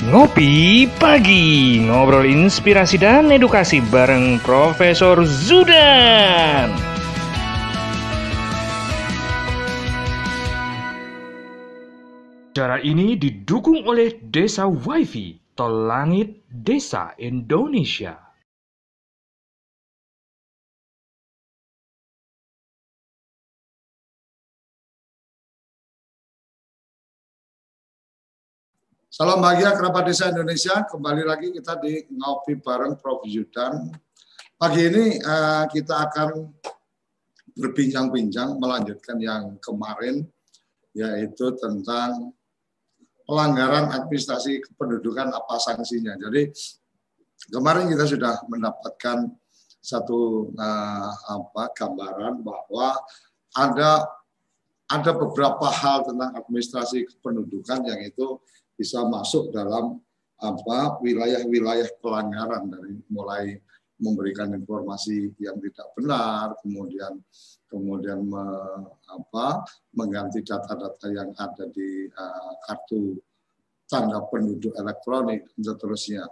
Ngopi Pagi, ngobrol inspirasi dan edukasi bareng Profesor Zudan. Acara ini didukung oleh Desa WiFi, Tol Langit Desa Indonesia. Salam bahagia kerabat desa Indonesia. Kembali lagi kita di Ngopi bareng Prof. Zudan. Pagi ini kita akan berbincang-bincang melanjutkan yang kemarin, yaitu tentang pelanggaran administrasi kependudukan, apa sanksinya. Jadi kemarin kita sudah mendapatkan satu gambaran bahwa ada beberapa hal tentang administrasi kependudukan yang itu bisa masuk dalam wilayah-wilayah pelanggaran, dari mulai memberikan informasi yang tidak benar, kemudian mengganti data-data yang ada di kartu tanda penduduk elektronik dan seterusnya.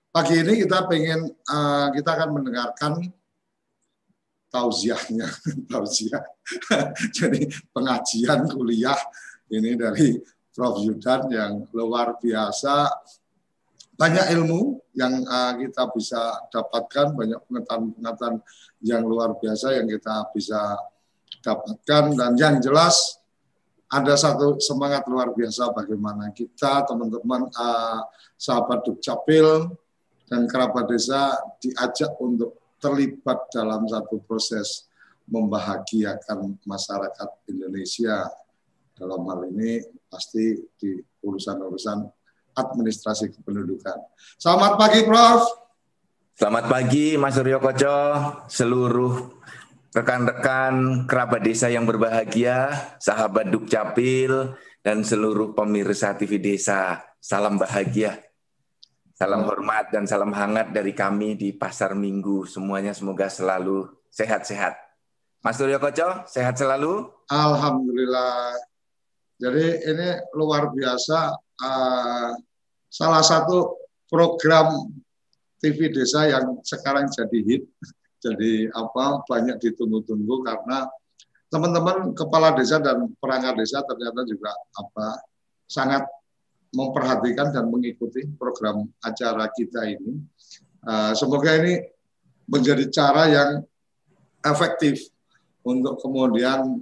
Pagi ini kita akan mendengarkan tausiahnya, tausiah. Jadi pengajian kuliah ini dari Prof. Zudan yang luar biasa, banyak ilmu yang kita bisa dapatkan, banyak pengetahuan yang luar biasa yang kita bisa dapatkan, dan yang jelas ada satu semangat luar biasa bagaimana kita, teman-teman, sahabat Dukcapil dan kerabat desa diajak untuk terlibat dalam satu proses membahagiakan masyarakat Indonesia. Dalam hal ini pasti di urusan-urusan administrasi kependudukan. Selamat pagi, Prof. Selamat pagi, Mas Suryo Koco, seluruh rekan-rekan kerabat desa yang berbahagia, sahabat Dukcapil, dan seluruh pemirsa TV Desa. Salam bahagia, salam hormat, dan salam hangat dari kami di Pasar Minggu. Semuanya semoga selalu sehat-sehat. Mas Suryo Koco, sehat selalu? Alhamdulillah. Jadi ini luar biasa, salah satu program TV Desa yang sekarang jadi hit, jadi banyak ditunggu-tunggu karena teman-teman kepala desa dan perangkat desa ternyata juga sangat memperhatikan dan mengikuti program acara kita ini. Semoga ini menjadi cara yang efektif untuk kemudian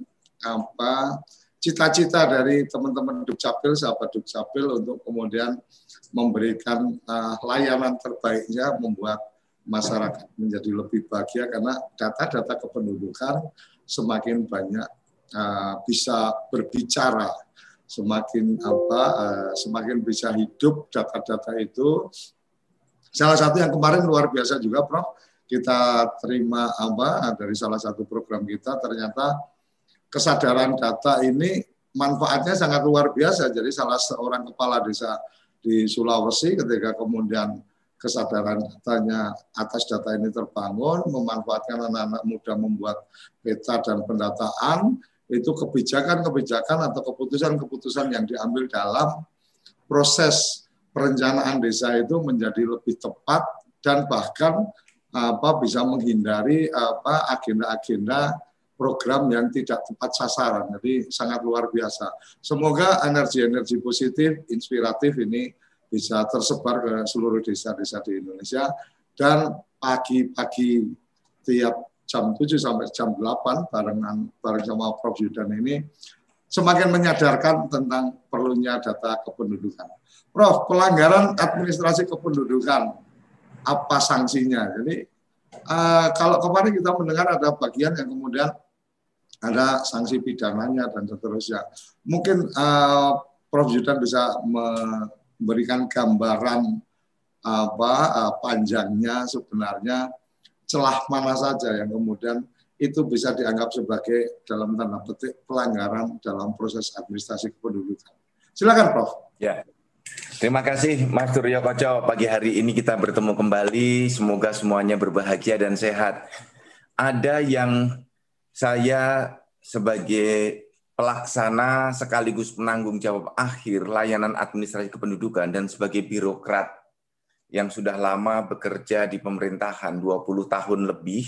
cita-cita dari teman-teman Dukcapil, sahabat Dukcapil, untuk kemudian memberikan layanan terbaiknya, membuat masyarakat menjadi lebih bahagia, karena data-data kependudukan semakin banyak bisa berbicara, semakin bisa hidup data-data itu. Salah satu yang kemarin luar biasa juga, Prof, kita terima dari salah satu program kita, ternyata kesadaran data ini manfaatnya sangat luar biasa. Jadi salah seorang kepala desa di Sulawesi ketika kemudian kesadaran datanya atas data ini terbangun, memanfaatkan anak-anak muda membuat peta dan pendataan, itu kebijakan-kebijakan atau keputusan-keputusan yang diambil dalam proses perencanaan desa itu menjadi lebih tepat dan bahkan bisa menghindari agenda-agenda program yang tidak tepat sasaran. Jadi sangat luar biasa. Semoga energi-energi positif, inspiratif ini bisa tersebar ke seluruh desa-desa di Indonesia, dan pagi-pagi tiap jam 7 sampai jam 8 bareng sama Prof. Zudan ini semakin menyadarkan tentang perlunya data kependudukan. Prof, pelanggaran administrasi kependudukan, apa sanksinya? Jadi kalau kemarin kita mendengar ada bagian yang kemudian ada sanksi pidananya dan seterusnya. Mungkin Prof. Zudan bisa memberikan gambaran panjangnya sebenarnya celah mana saja yang kemudian itu bisa dianggap sebagai dalam tanda petik pelanggaran dalam proses administrasi kependudukan. Silakan, Prof. Ya. Terima kasih Mas Suryo Koco. Pagi hari ini kita bertemu kembali. Semoga semuanya berbahagia dan sehat. Ada yang saya sebagai pelaksana sekaligus penanggung jawab akhir layanan administrasi kependudukan dan sebagai birokrat yang sudah lama bekerja di pemerintahan 20 tahun lebih.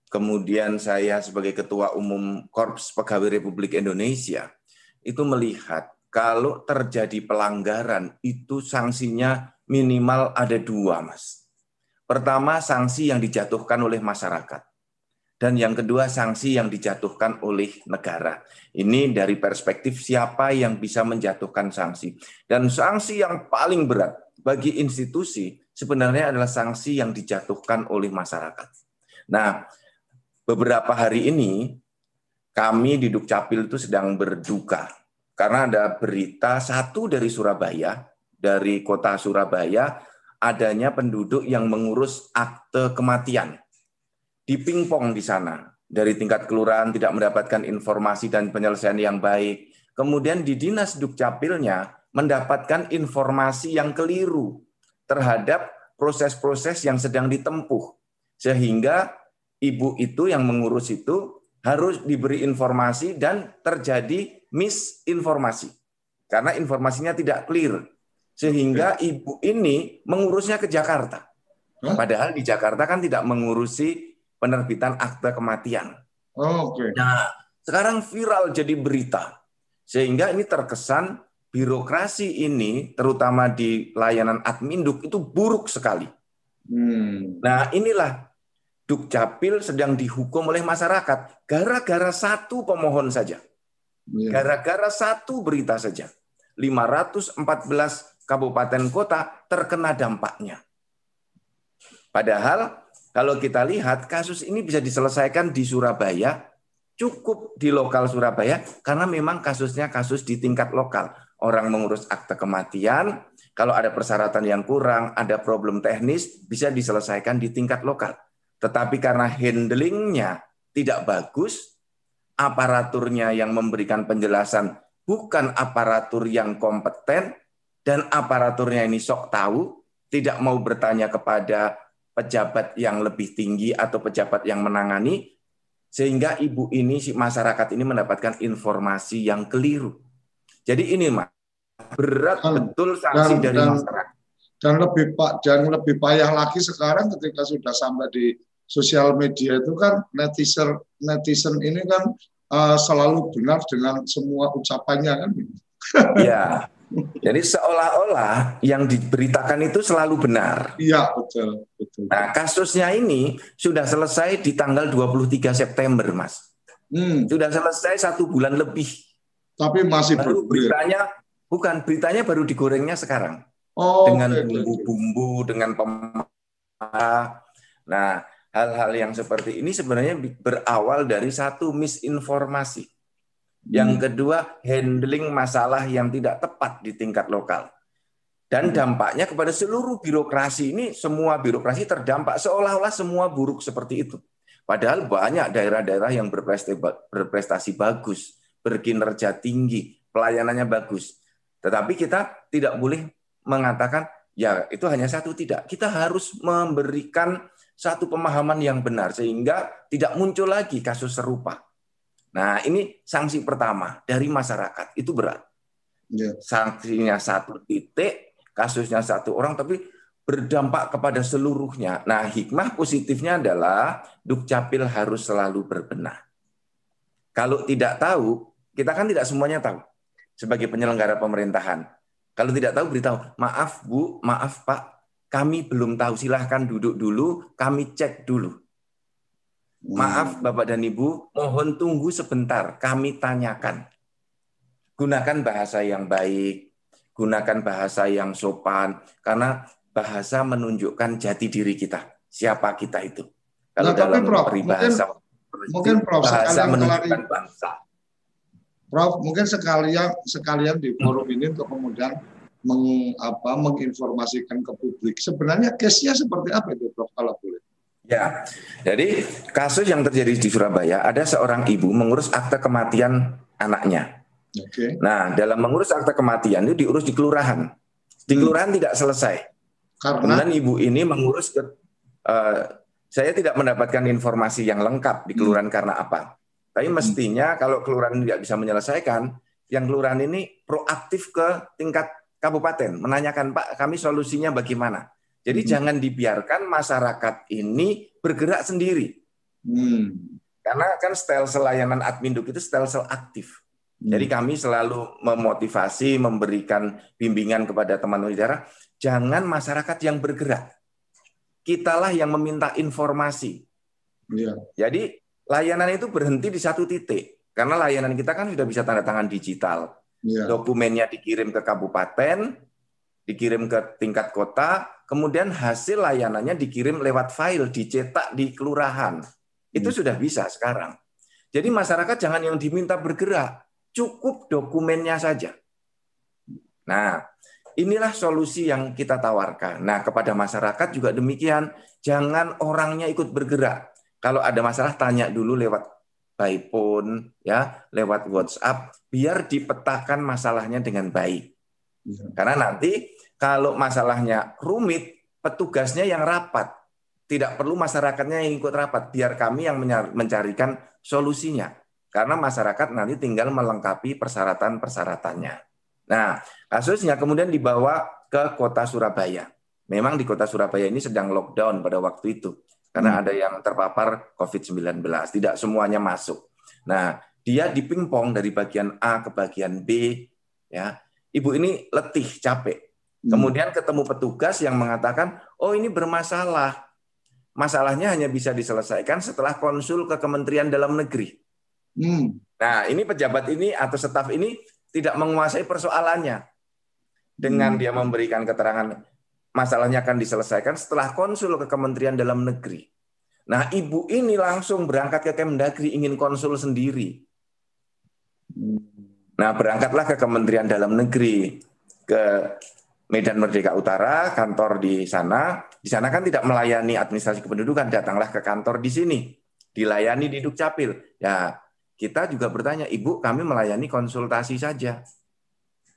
Kemudian saya sebagai Ketua Umum Korps Pegawai Republik Indonesia itu melihat kalau terjadi pelanggaran itu sanksinya minimal ada 2, Mas. Pertama, sanksi yang dijatuhkan oleh masyarakat. Dan yang kedua, sanksi yang dijatuhkan oleh negara. Ini dari perspektif siapa yang bisa menjatuhkan sanksi. Dan sanksi yang paling berat bagi institusi sebenarnya adalah sanksi yang dijatuhkan oleh masyarakat. Nah, beberapa hari ini kami di Dukcapil itu sedang berduka karena ada berita satu dari Surabaya, dari kota Surabaya, adanya penduduk yang mengurus akte kematian. Dipingpong di sana, dari tingkat kelurahan tidak mendapatkan informasi dan penyelesaian yang baik. Kemudian di dinas Dukcapilnya mendapatkan informasi yang keliru terhadap proses-proses yang sedang ditempuh. Sehingga ibu itu yang mengurus itu harus diberi informasi dan terjadi misinformasi. Karena informasinya tidak clear. Sehingga ibu ini mengurusnya ke Jakarta. Padahal di Jakarta kan tidak mengurusi penerbitan akte kematian. Nah, sekarang viral jadi berita. Sehingga ini terkesan birokrasi ini, terutama di layanan Adminduk, itu buruk sekali. Nah, inilah Dukcapil sedang dihukum oleh masyarakat. Gara-gara satu pemohon saja. Gara-gara satu berita saja. 514 kabupaten kota terkena dampaknya. Padahal kalau kita lihat kasus ini bisa diselesaikan di Surabaya, cukup di lokal Surabaya, karena memang kasusnya kasus di tingkat lokal. Orang mengurus akte kematian, kalau ada persyaratan yang kurang, ada problem teknis, bisa diselesaikan di tingkat lokal. Tetapi karena handlingnya tidak bagus, aparaturnya yang memberikan penjelasan bukan aparatur yang kompeten, dan aparaturnya ini sok tahu, tidak mau bertanya kepada pejabat yang lebih tinggi atau pejabat yang menangani, sehingga ibu ini, si masyarakat ini mendapatkan informasi yang keliru. Jadi ini, Mas, berat betul sanksi dari masyarakat. Dan lebih payah lagi sekarang ketika sudah sampai di sosial media itu kan netizen ini kan selalu benar dengan semua ucapannya kan. Ya. Jadi seolah-olah yang diberitakan itu selalu benar. Iya, betul. Nah, kasusnya ini sudah selesai di tanggal 23 September, Mas. Sudah selesai 1 bulan lebih. Tapi masih baru beritanya baru digorengnya sekarang. Dengan bumbu-bumbu, dengan pemarah. Nah, hal-hal yang seperti ini sebenarnya berawal dari satu misinformasi. Yang kedua, handling masalah yang tidak tepat di tingkat lokal. Dan dampaknya kepada seluruh birokrasi ini, semua birokrasi terdampak seolah-olah semua buruk seperti itu. Padahal banyak daerah-daerah yang berprestasi bagus, berkinerja tinggi, pelayanannya bagus. Tetapi kita tidak boleh mengatakan, ya itu hanya satu, tidak. Kita harus memberikan satu pemahaman yang benar, sehingga tidak muncul lagi kasus serupa. Nah, ini sanksi pertama dari masyarakat, itu berat. Sanksinya 1 titik, kasusnya 1 orang, tapi berdampak kepada seluruhnya. Nah, hikmah positifnya adalah Dukcapil harus selalu berbenah. Kalau tidak tahu, kita kan tidak semuanya tahu sebagai penyelenggara pemerintahan. Kalau tidak tahu, beritahu, maaf Bu, maaf Pak, kami belum tahu, silahkan duduk dulu, kami cek dulu. Maaf Bapak dan Ibu, mohon tunggu sebentar, kami tanyakan. Gunakan bahasa yang baik, gunakan bahasa yang sopan, karena bahasa menunjukkan jati diri kita, siapa kita itu. Kalau dalam peribahasa, mungkin Prof, bahasa menunjukkan bangsa. Prof, mungkin sekalian di forum ini untuk kemudian menginformasikan ke publik. Sebenarnya case-nya seperti apa itu, Prof, kalau boleh? Ya, jadi kasus yang terjadi di Surabaya, ada seorang ibu mengurus akte kematian anaknya. Nah, dalam mengurus akte kematian itu diurus di kelurahan. Di kelurahan tidak selesai. Kemudian ibu ini mengurus, saya tidak mendapatkan informasi yang lengkap di kelurahan karena apa. Tapi mestinya kalau kelurahan tidak bisa menyelesaikan, yang kelurahan ini proaktif ke tingkat kabupaten, menanyakan, Pak, kami solusinya bagaimana. Jadi jangan dibiarkan masyarakat ini bergerak sendiri. Karena kan stelsel layanan Adminduk itu stelsel aktif. Jadi kami selalu memotivasi, memberikan bimbingan kepada teman-teman di daerah, jangan masyarakat yang bergerak. Kitalah yang meminta informasi. Jadi layanan itu berhenti di satu titik. Karena layanan kita kan sudah bisa tanda tangan digital. Dokumennya dikirim ke kabupaten, dikirim ke tingkat kota, kemudian hasil layanannya dikirim lewat file, dicetak di kelurahan. Itu sudah bisa sekarang. Jadi masyarakat jangan yang diminta bergerak, cukup dokumennya saja. Nah, inilah solusi yang kita tawarkan. Nah, kepada masyarakat juga demikian, jangan orangnya ikut bergerak. Kalau ada masalah tanya dulu lewat by phone, ya, lewat WhatsApp, biar dipetakan masalahnya dengan baik. Karena nanti kalau masalahnya rumit, petugasnya yang rapat. Tidak perlu masyarakatnya yang ikut rapat, biar kami yang mencarikan solusinya. Karena masyarakat nanti tinggal melengkapi persyaratan-persyaratannya. Nah, kasusnya kemudian dibawa ke kota Surabaya. Memang di kota Surabaya ini sedang lockdown pada waktu itu. Karena ada yang terpapar COVID-19. Tidak semuanya masuk. Nah, dia dipingpong dari bagian A ke bagian B. Ya, ibu ini letih, capek. Kemudian ketemu petugas yang mengatakan, oh ini bermasalah. Masalahnya hanya bisa diselesaikan setelah konsul ke Kementerian Dalam Negeri. Nah, ini pejabat ini atau staf ini tidak menguasai persoalannya. Dengan dia memberikan keterangan masalahnya akan diselesaikan setelah konsul ke Kementerian Dalam Negeri. Nah, ibu ini langsung berangkat ke Kemdagri ingin konsul sendiri. Nah, berangkatlah ke Kementerian Dalam Negeri, ke Medan Merdeka Utara, kantor di sana. Di sana kan tidak melayani administrasi kependudukan, datanglah ke kantor di sini, dilayani di Dukcapil. Ya, kita juga bertanya, Ibu, kami melayani konsultasi saja.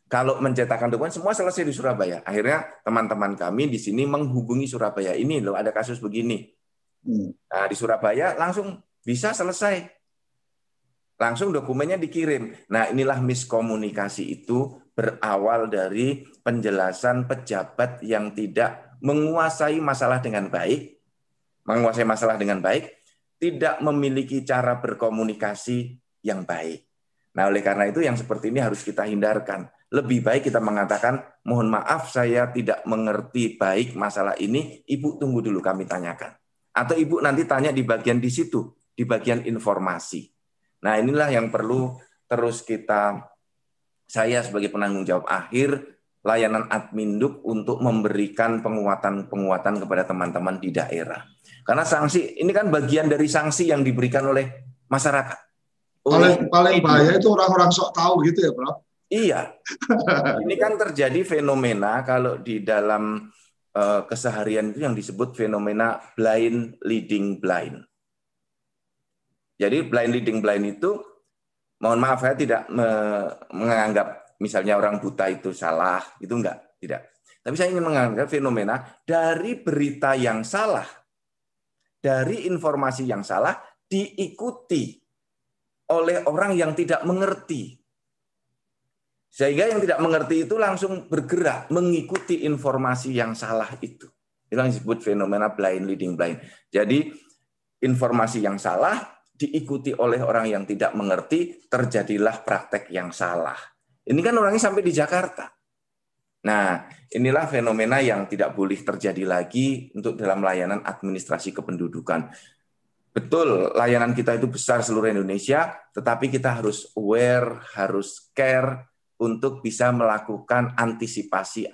Kalau mencetakkan dokumen semua selesai di Surabaya. Akhirnya teman-teman kami di sini menghubungi Surabaya, ini loh ada kasus begini. Nah, di Surabaya langsung bisa selesai. Langsung dokumennya dikirim. Nah, inilah miskomunikasi itu berawal dari penjelasan pejabat yang tidak menguasai masalah dengan baik, tidak memiliki cara berkomunikasi yang baik. Nah, oleh karena itu yang seperti ini harus kita hindarkan. Lebih baik kita mengatakan, mohon maaf saya tidak mengerti baik masalah ini, Ibu tunggu dulu kami tanyakan. Atau Ibu nanti tanya di bagian di situ, di bagian informasi. Nah, inilah yang perlu terus saya sebagai penanggung jawab akhir layanan Adminduk untuk memberikan penguatan kepada teman-teman di daerah. Karena sanksi ini kan bagian dari sanksi yang diberikan oleh masyarakat. Paling bahaya itu orang-orang sok tahu gitu ya, Prof? Iya. Ini kan terjadi fenomena kalau di dalam keseharian itu yang disebut fenomena blind leading blind. Jadi blind leading blind itu, mohon maaf saya tidak menganggap misalnya orang buta itu salah, itu tidak. Tapi saya ingin menganggap fenomena dari berita yang salah, dari informasi yang salah diikuti oleh orang yang tidak mengerti. Sehingga yang tidak mengerti itu langsung bergerak mengikuti informasi yang salah itu. Itu yang disebut fenomena blind leading blind. Jadi informasi yang salah diikuti oleh orang yang tidak mengerti, terjadilah praktek yang salah. Ini kan orangnya sampai di Jakarta. Nah, inilah fenomena yang tidak boleh terjadi lagi untuk dalam layanan administrasi kependudukan. Betul, layanan kita itu besar seluruh Indonesia, tetapi kita harus aware, harus care untuk bisa melakukan antisipasi.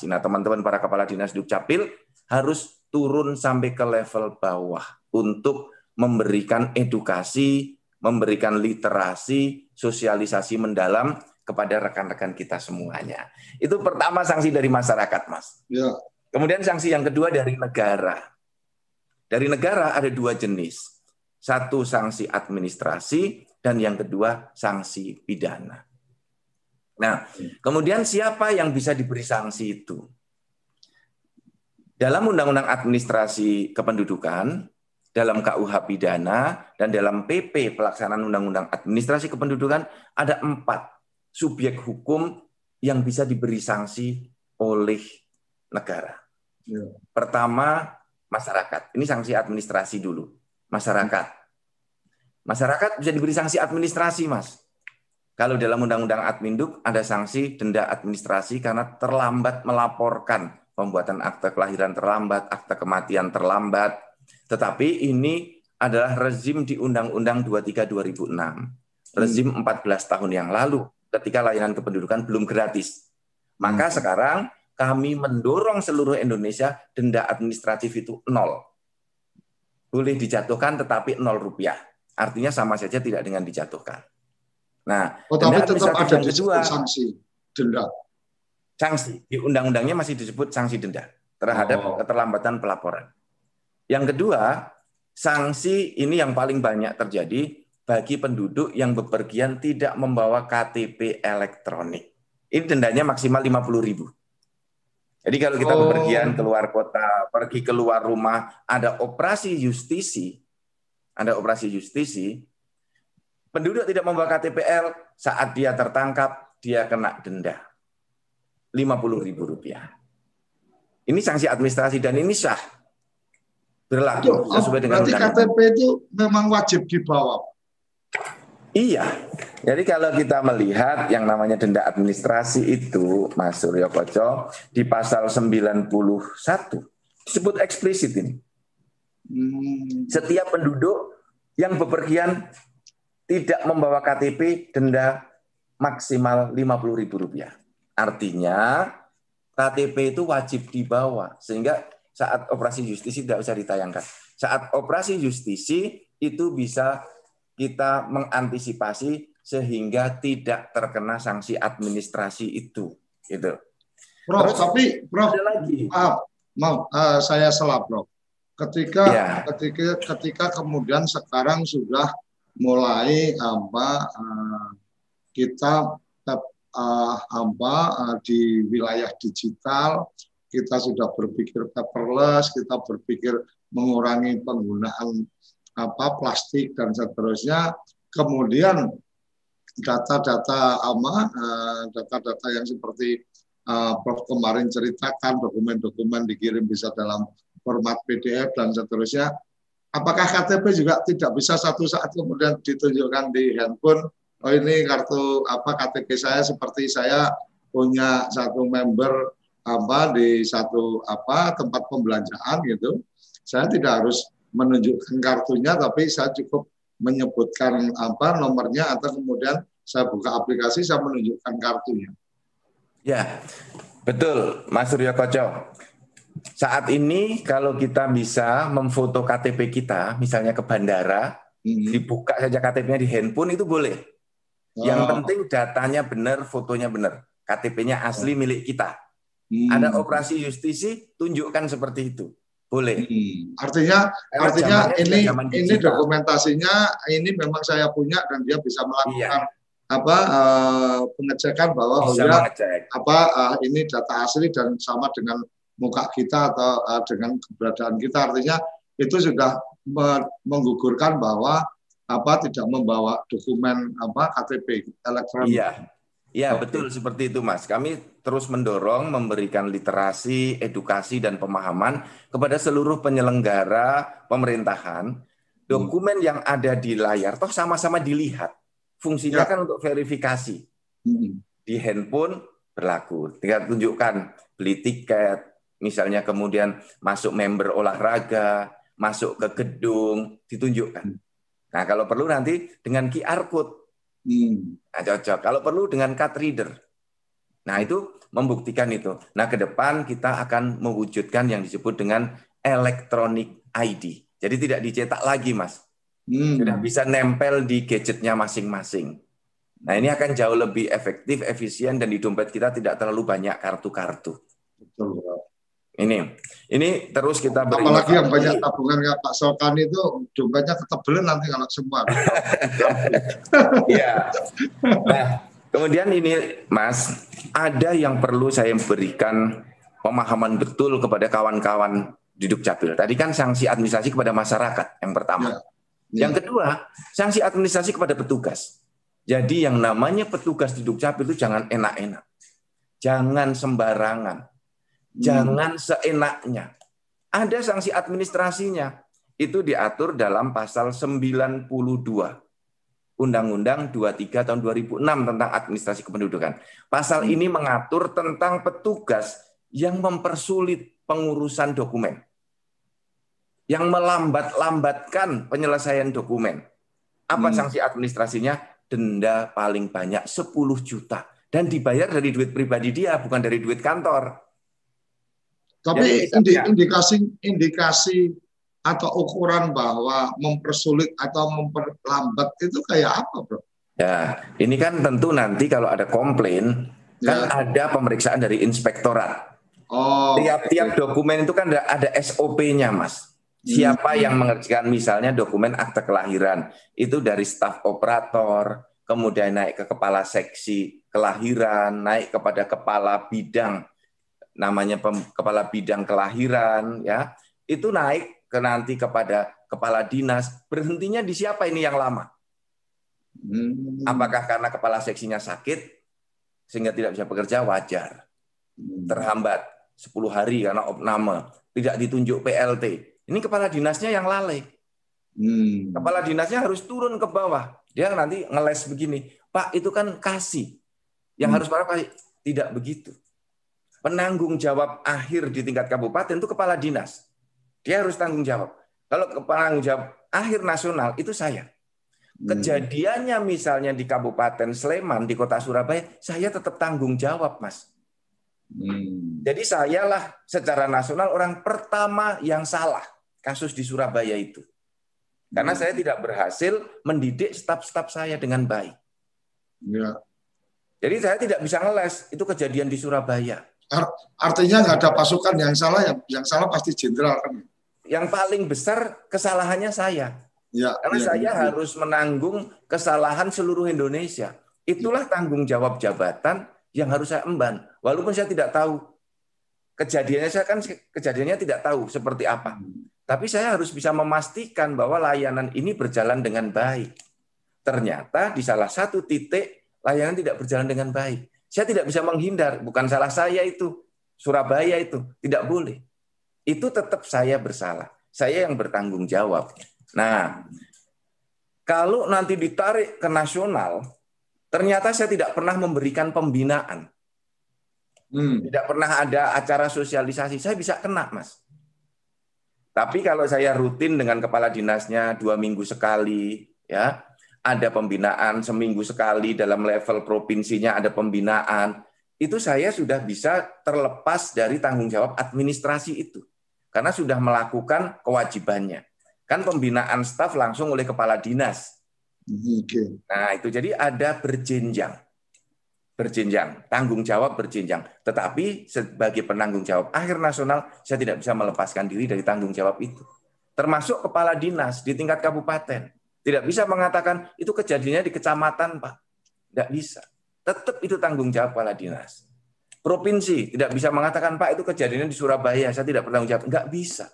Nah, teman-teman para kepala dinas Dukcapil harus turun sampai ke level bawah untuk memberikan edukasi, memberikan literasi, sosialisasi mendalam kepada rekan-rekan kita semuanya. Itu pertama sanksi dari masyarakat, Mas. Ya. Kemudian sanksi yang kedua dari negara. Dari negara ada dua jenis. Satu sanksi administrasi dan yang kedua sanksi pidana. Nah, kemudian siapa yang bisa diberi sanksi itu? Dalam Undang-Undang Administrasi Kependudukan, dalam KUH pidana dan dalam PP pelaksanaan Undang-Undang Administrasi Kependudukan ada 4 subjek hukum yang bisa diberi sanksi oleh negara. Ya. Pertama, masyarakat. Ini sanksi administrasi dulu. Masyarakat. Masyarakat bisa diberi sanksi administrasi, Mas. Kalau dalam Undang-Undang Adminduk ada sanksi denda administrasi karena terlambat melaporkan pembuatan akte kelahiran terlambat, akte kematian terlambat. Tetapi ini adalah rezim di Undang-Undang 23 2006. Rezim 14 tahun yang lalu ketika layanan kependudukan belum gratis. Maka sekarang kami mendorong seluruh Indonesia denda administratif itu 0. Boleh dijatuhkan tetapi 0 rupiah. Artinya sama saja tidak dengan dijatuhkan. Nah, tapi tetap ada yang kedua, sanksi denda. Sanksi di undang-undangnya masih disebut sanksi denda terhadap keterlambatan pelaporan. Yang kedua, sanksi ini yang paling banyak terjadi bagi penduduk yang bepergian tidak membawa KTP elektronik. Ini dendanya maksimal 50.000. Jadi kalau kita bepergian keluar kota, pergi keluar rumah, ada operasi justisi, penduduk tidak membawa KTPL, saat dia tertangkap, dia kena denda Rp50.000. Ini sanksi administrasi dan ini sah. Berlaku sesuai dengan undang-undang. Berarti KTP itu memang wajib dibawa. Iya. Jadi kalau kita melihat yang namanya denda administrasi itu, Mas Suryo Koco, di pasal 91 disebut eksplisit ini. Setiap penduduk yang bepergian tidak membawa KTP, denda maksimal Rp50.000. Artinya KTP itu wajib dibawa, sehingga saat operasi justisi tidak usah ditayangkan. Saat operasi justisi itu bisa kita mengantisipasi sehingga tidak terkena sanksi administrasi itu. Gitu. Prof, terus, tapi Prof, ada lagi. Saya salah, Prof. Ketika kemudian sekarang sudah mulai kita di wilayah digital, kita sudah berpikir paperless, kita berpikir mengurangi penggunaan plastik dan seterusnya. Kemudian data-data yang seperti Prof kemarin ceritakan, dokumen-dokumen dikirim bisa dalam format PDF dan seterusnya. Apakah KTP juga tidak bisa satu saat kemudian ditunjukkan di handphone? Oh, ini kartu KTP saya, seperti saya punya satu member di satu tempat pembelanjaan gitu. Saya tidak harus menunjukkan kartunya, tapi saya cukup menyebutkan nomornya, atau kemudian saya buka aplikasi, saya menunjukkan kartunya. Ya, betul, Mas Suryo Koco. Saat ini kalau kita bisa memfoto KTP kita, misalnya ke bandara, dibuka saja KTP-nya di handphone itu boleh. Yang penting datanya benar, fotonya benar, KTP-nya asli milik kita. Ada operasi justisi, tunjukkan seperti itu. Boleh. Artinya ini dokumentasinya ini memang saya punya dan dia bisa melakukan pengecekan bahwa ini data asli dan sama dengan muka kita atau dengan keberadaan kita. Artinya itu sudah menggugurkan bahwa tidak membawa dokumen KTP elektronik. Iya, betul seperti itu, Mas. Kami terus mendorong memberikan literasi, edukasi, dan pemahaman kepada seluruh penyelenggara pemerintahan. Dokumen yang ada di layar, toh sama-sama dilihat. Fungsinya kan untuk verifikasi. Di handphone berlaku. Tinggal tunjukkan, beli tiket, misalnya kemudian masuk member olahraga, masuk ke gedung, ditunjukkan. Nah, kalau perlu nanti dengan QR code. Nah, cocok. Kalau perlu dengan card reader. Nah, itu membuktikan itu. Nah, ke depan kita akan mewujudkan yang disebut dengan electronic ID. Jadi tidak dicetak lagi, Mas. Sudah bisa nempel di gadgetnya masing-masing. Nah, ini akan jauh lebih efektif, efisien, dan di dompet kita tidak terlalu banyak kartu-kartu. Betul. Ini terus kita beri. Apalagi yang banyak tabungan kayak Pak Sokan itu dompetnya ketebelan nanti kalau semua. Iya. Nah, kemudian ini, Mas, ada yang perlu saya berikan pemahaman betul kepada kawan-kawan di Dukcapil. Tadi kan sanksi administrasi kepada masyarakat yang pertama. Yang kedua, sanksi administrasi kepada petugas. Jadi yang namanya petugas di Dukcapil itu jangan enak-enak. Jangan sembarangan. Jangan seenaknya. Ada sanksi administrasinya. Itu diatur dalam pasal 92 Undang-Undang 23 tahun 2006 tentang administrasi kependudukan. Pasal ini mengatur tentang petugas yang mempersulit pengurusan dokumen, yang melambat-lambatkan penyelesaian dokumen. Apa sanksi administrasinya? Denda paling banyak 10 juta. Dan dibayar dari duit pribadi dia, bukan dari duit kantor. Tapi indikasi atau ukuran bahwa mempersulit atau memperlambat itu kayak apa, Bro? Ya, ini kan tentu nanti kalau ada komplain, kan ada pemeriksaan dari inspektorat. Tiap-tiap dokumen itu kan ada SOP-nya, Mas. Siapa yang mengerjakan misalnya dokumen akte kelahiran, itu dari staf operator, kemudian naik ke kepala seksi kelahiran, naik kepada kepala bidang, namanya kepala bidang kelahiran, ya, itu naik ke nanti kepada kepala dinas. Berhentinya di siapa ini yang lama? Apakah karena kepala seksinya sakit sehingga tidak bisa bekerja? Wajar. Terhambat 10 hari karena opname, tidak ditunjuk PLT. Ini kepala dinasnya yang lalai. Kepala dinasnya harus turun ke bawah. Dia nanti ngeles begini, Pak, itu kan kasih. Yang harus Pak kasih. Tidak begitu. Penanggung jawab akhir di tingkat kabupaten itu kepala dinas. Dia harus tanggung jawab. Kalau penanggung jawab akhir nasional itu saya. Kejadiannya misalnya di Kabupaten Sleman, di Kota Surabaya, saya tetap tanggung jawab, Mas. Jadi sayalah secara nasional orang pertama yang salah kasus di Surabaya itu. Karena saya tidak berhasil mendidik staf-staf saya dengan baik. Jadi saya tidak bisa ngeles, itu kejadian di Surabaya. Artinya nggak ada pasukan yang salah, yang salah pasti jenderal kan? Yang paling besar kesalahannya saya. Karena saya harus menanggung kesalahan seluruh Indonesia. Itulah tanggung jawab jabatan yang harus saya emban. Walaupun saya tidak tahu kejadiannya tidak tahu seperti apa. Tapi saya harus bisa memastikan bahwa layanan ini berjalan dengan baik. Ternyata di salah satu titik layanan tidak berjalan dengan baik. Saya tidak bisa menghindar, bukan salah saya itu. Surabaya itu tidak boleh. Itu tetap saya bersalah. Saya yang bertanggung jawab. Nah, kalau nanti ditarik ke nasional, ternyata saya tidak pernah memberikan pembinaan. Tidak pernah ada acara sosialisasi. Saya bisa kena, Mas. Tapi kalau saya rutin dengan kepala dinasnya 2 minggu sekali, ya, ada pembinaan seminggu sekali dalam level provinsinya ada pembinaan, itu saya sudah bisa terlepas dari tanggung jawab administrasi itu. Karena sudah melakukan kewajibannya. Kan pembinaan staf langsung oleh kepala dinas. Nah, itu jadi ada berjenjang. Tanggung jawab berjenjang. Tetapi sebagai penanggung jawab akhir nasional, saya tidak bisa melepaskan diri dari tanggung jawab itu. Termasuk kepala dinas di tingkat kabupaten. Tidak bisa mengatakan, itu kejadiannya di kecamatan, Pak. Tidak bisa. Tetap itu tanggung jawab kepala dinas. Provinsi tidak bisa mengatakan, Pak, itu kejadiannya di Surabaya, saya tidak bertanggung jawab. Enggak bisa.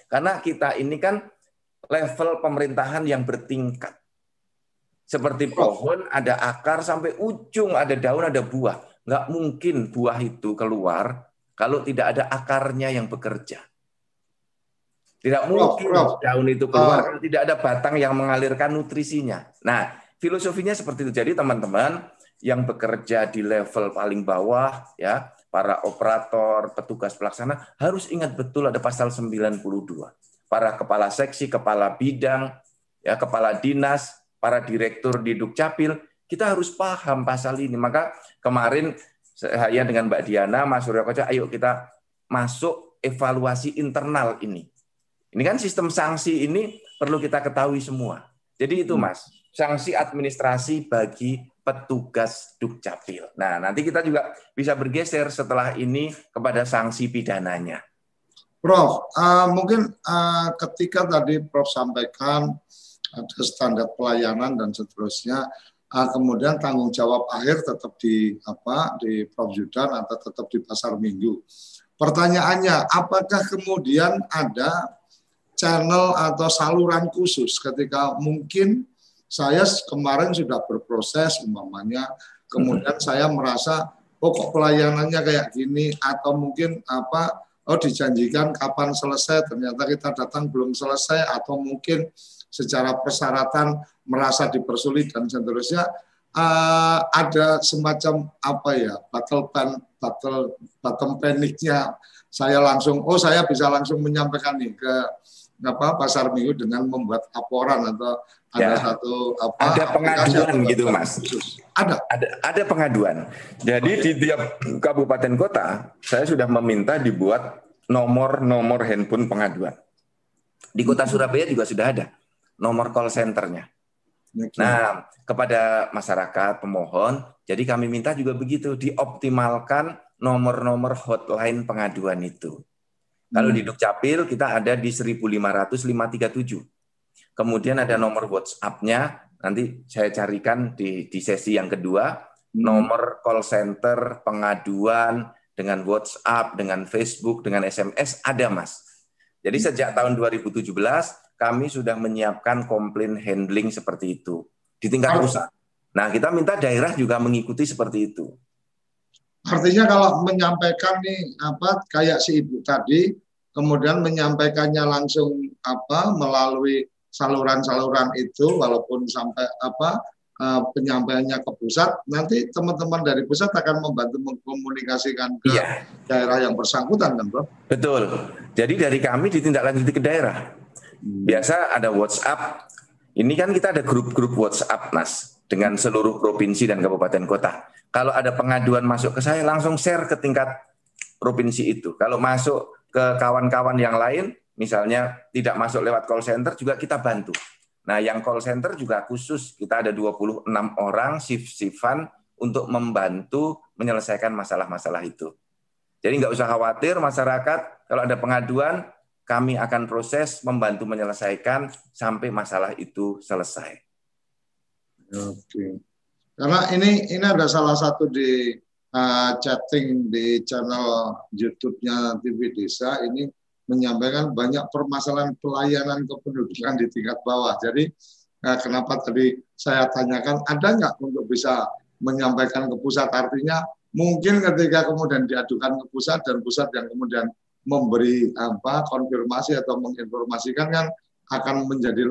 Karena kita ini kan level pemerintahan yang bertingkat. Seperti pohon, ada akar sampai ujung, ada daun, ada buah. Enggak mungkin buah itu keluar kalau tidak ada akarnya yang bekerja. Tidak mungkin daun itu keluar kalau tidak ada batang yang mengalirkan nutrisinya. Nah, filosofinya seperti itu. Jadi teman-teman yang bekerja di level paling bawah, ya, para operator, petugas pelaksana, harus ingat betul ada pasal 92. Para kepala seksi, kepala bidang, ya, kepala dinas, para direktur di Dukcapil, kita harus paham pasal ini. Maka kemarin saya dengan Mbak Diana, Mas Suryo Koco, ayo kita masuk evaluasi internal ini. Ini kan sistem sanksi ini perlu kita ketahui semua. Jadi itu, Mas, sanksi administrasi bagi petugas Dukcapil. Nah, nanti kita juga bisa bergeser setelah ini kepada sanksi pidananya. Prof, mungkin ketika tadi Prof sampaikan ada standar pelayanan dan seterusnya, kemudian tanggung jawab akhir tetap di Prof Zudan atau tetap di pasar minggu. Pertanyaannya, apakah kemudian ada channel atau saluran khusus ketika mungkin saya kemarin sudah berproses umpamanya, kemudian saya merasa oh kok pelayanannya kayak gini, atau mungkin dijanjikan kapan selesai, ternyata kita datang belum selesai, atau mungkin secara persyaratan merasa dipersulit dan seterusnya, ada semacam bottom paniknya. Saya bisa langsung menyampaikan nih ke Pasar Minggu dengan membuat laporan atau ada satu ada pengaduan gitu Mas. Ada pengaduan. Jadi di tiap kabupaten kota saya sudah meminta dibuat nomor handphone pengaduan. Di Kota Surabaya juga sudah ada nomor call centernya. Nah, kepada masyarakat pemohon, jadi kami minta juga begitu, dioptimalkan nomor-nomor hotline pengaduan itu. Kalau di Dukcapil kita ada di 1500537. Kemudian ada nomor WhatsApp-nya, nanti saya carikan di sesi yang kedua, nomor call center pengaduan dengan WhatsApp, dengan Facebook, dengan SMS ada Mas. Jadi sejak tahun 2017 kami sudah menyiapkan komplain handling seperti itu di tingkat pusat. Nah, kita minta daerah juga mengikuti seperti itu. Artinya kalau menyampaikan nih kayak si ibu tadi, kemudian menyampaikannya langsung melalui saluran-saluran itu, walaupun sampai penyampaiannya ke pusat, nanti teman-teman dari pusat akan membantu mengkomunikasikan ke daerah yang bersangkutan, kan, Bro? Betul. Jadi dari kami ditindaklanjuti ke daerah. Biasa ada WhatsApp. Ini kan kita ada grup-grup WhatsApp, Mas, dengan seluruh provinsi dan kabupaten kota. Kalau ada pengaduan masuk ke saya, langsung share ke tingkat provinsi itu. Kalau masuk ke kawan-kawan yang lain, misalnya tidak masuk lewat call center, juga kita bantu. Nah, yang call center juga khusus, kita ada 26 orang shift-shiftan untuk membantu menyelesaikan masalah-masalah itu. Jadi nggak usah khawatir masyarakat, kalau ada pengaduan, kami akan proses membantu menyelesaikan sampai masalah itu selesai. Oke. Karena ini ada salah satu di chatting di channel YouTube-nya TV Desa ini menyampaikan banyak permasalahan pelayanan kependudukan di tingkat bawah. Jadi kenapa tadi saya tanyakan ada nggak untuk bisa menyampaikan ke pusat, artinya mungkin ketika kemudian diadukan ke pusat dan pusat yang kemudian memberi konfirmasi atau menginformasikan kan akan menjadi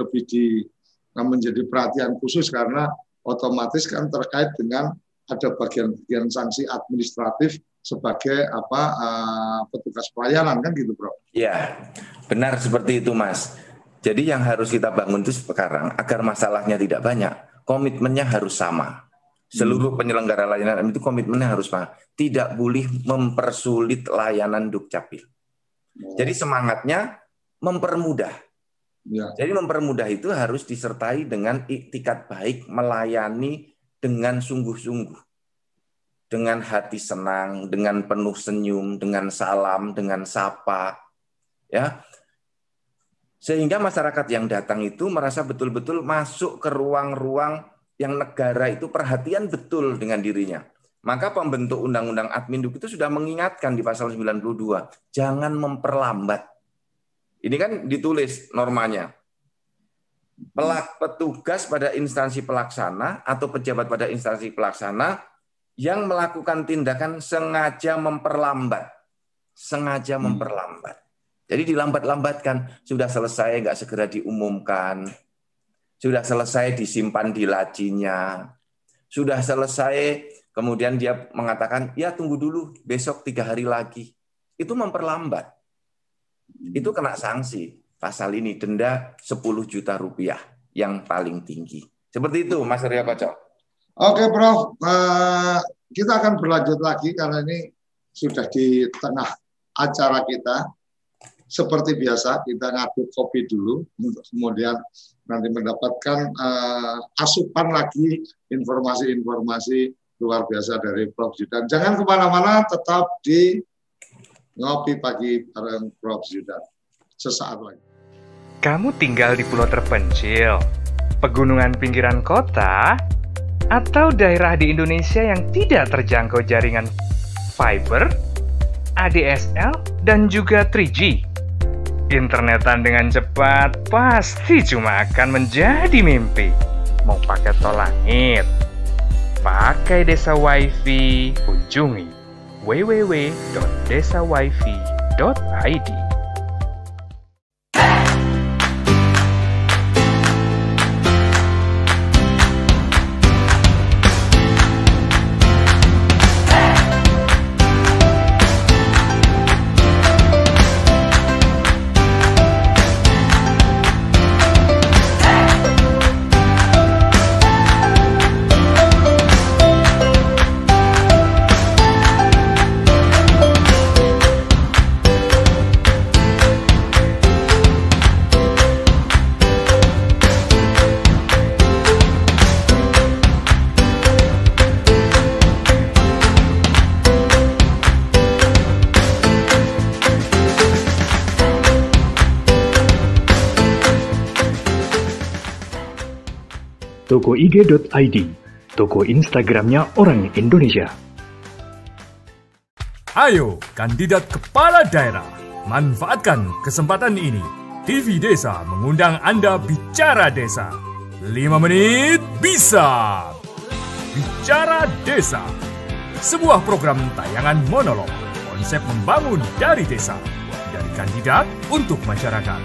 menjadi perhatian khusus karena otomatis kan terkait dengan ada bagian-bagian sanksi administratif sebagai petugas pelayanan kan gitu, Bro. Ya, benar seperti itu, Mas. Jadi yang harus kita bangun itu sekarang agar masalahnya tidak banyak, komitmennya harus sama. Seluruh penyelenggara layanan itu komitmennya harus sama. Tidak boleh mempersulit layanan Dukcapil. Jadi semangatnya mempermudah. Ya. Jadi mempermudah itu harus disertai dengan iktikat baik, melayani dengan sungguh-sungguh, dengan hati senang, dengan penuh senyum, dengan salam, dengan sapa, ya. Sehingga masyarakat yang datang itu merasa betul-betul masuk ke ruang-ruang yang negara itu perhatian betul dengan dirinya. Maka pembentuk Undang-Undang Adminduk itu sudah mengingatkan di pasal 92, jangan memperlambat. Ini kan ditulis normanya. Petugas pada instansi pelaksana atau pejabat pada instansi pelaksana yang melakukan tindakan sengaja memperlambat. Sengaja memperlambat. Jadi dilambat-lambatkan. Sudah selesai, nggak segera diumumkan. Sudah selesai, disimpan di lacinya. Sudah selesai, kemudian dia mengatakan, ya tunggu dulu, besok 3 hari lagi. Itu memperlambat. Itu kena sanksi. Pasal ini denda 10 juta rupiah yang paling tinggi. Seperti itu, Mas Suryo Koco. Oke, Prof. Kita akan berlanjut lagi karena ini sudah di tengah acara kita. Seperti biasa, kita ngaduk kopi dulu untuk kemudian nanti mendapatkan asupan lagi informasi-informasi luar biasa dari Prof. Zudan. Jangan kemana-mana, tetap di Ngopi Pagi bareng Prof. Zudan. Sesaat lagi. Kamu tinggal di pulau terpencil, pegunungan pinggiran kota, atau daerah di Indonesia yang tidak terjangkau jaringan fiber? ADSL, dan juga 3G. Internetan dengan cepat pasti cuma akan menjadi mimpi. Mau pakai tol langit, pakai Desa Wifi, kunjungi www.desawifi.id. Toko IG.id, toko Instagramnya orang Indonesia. Ayo, kandidat kepala daerah, manfaatkan kesempatan ini. TV Desa mengundang Anda bicara desa. 5 menit bisa. Bicara Desa, sebuah program tayangan monolog, konsep membangun dari desa, dari kandidat untuk masyarakat.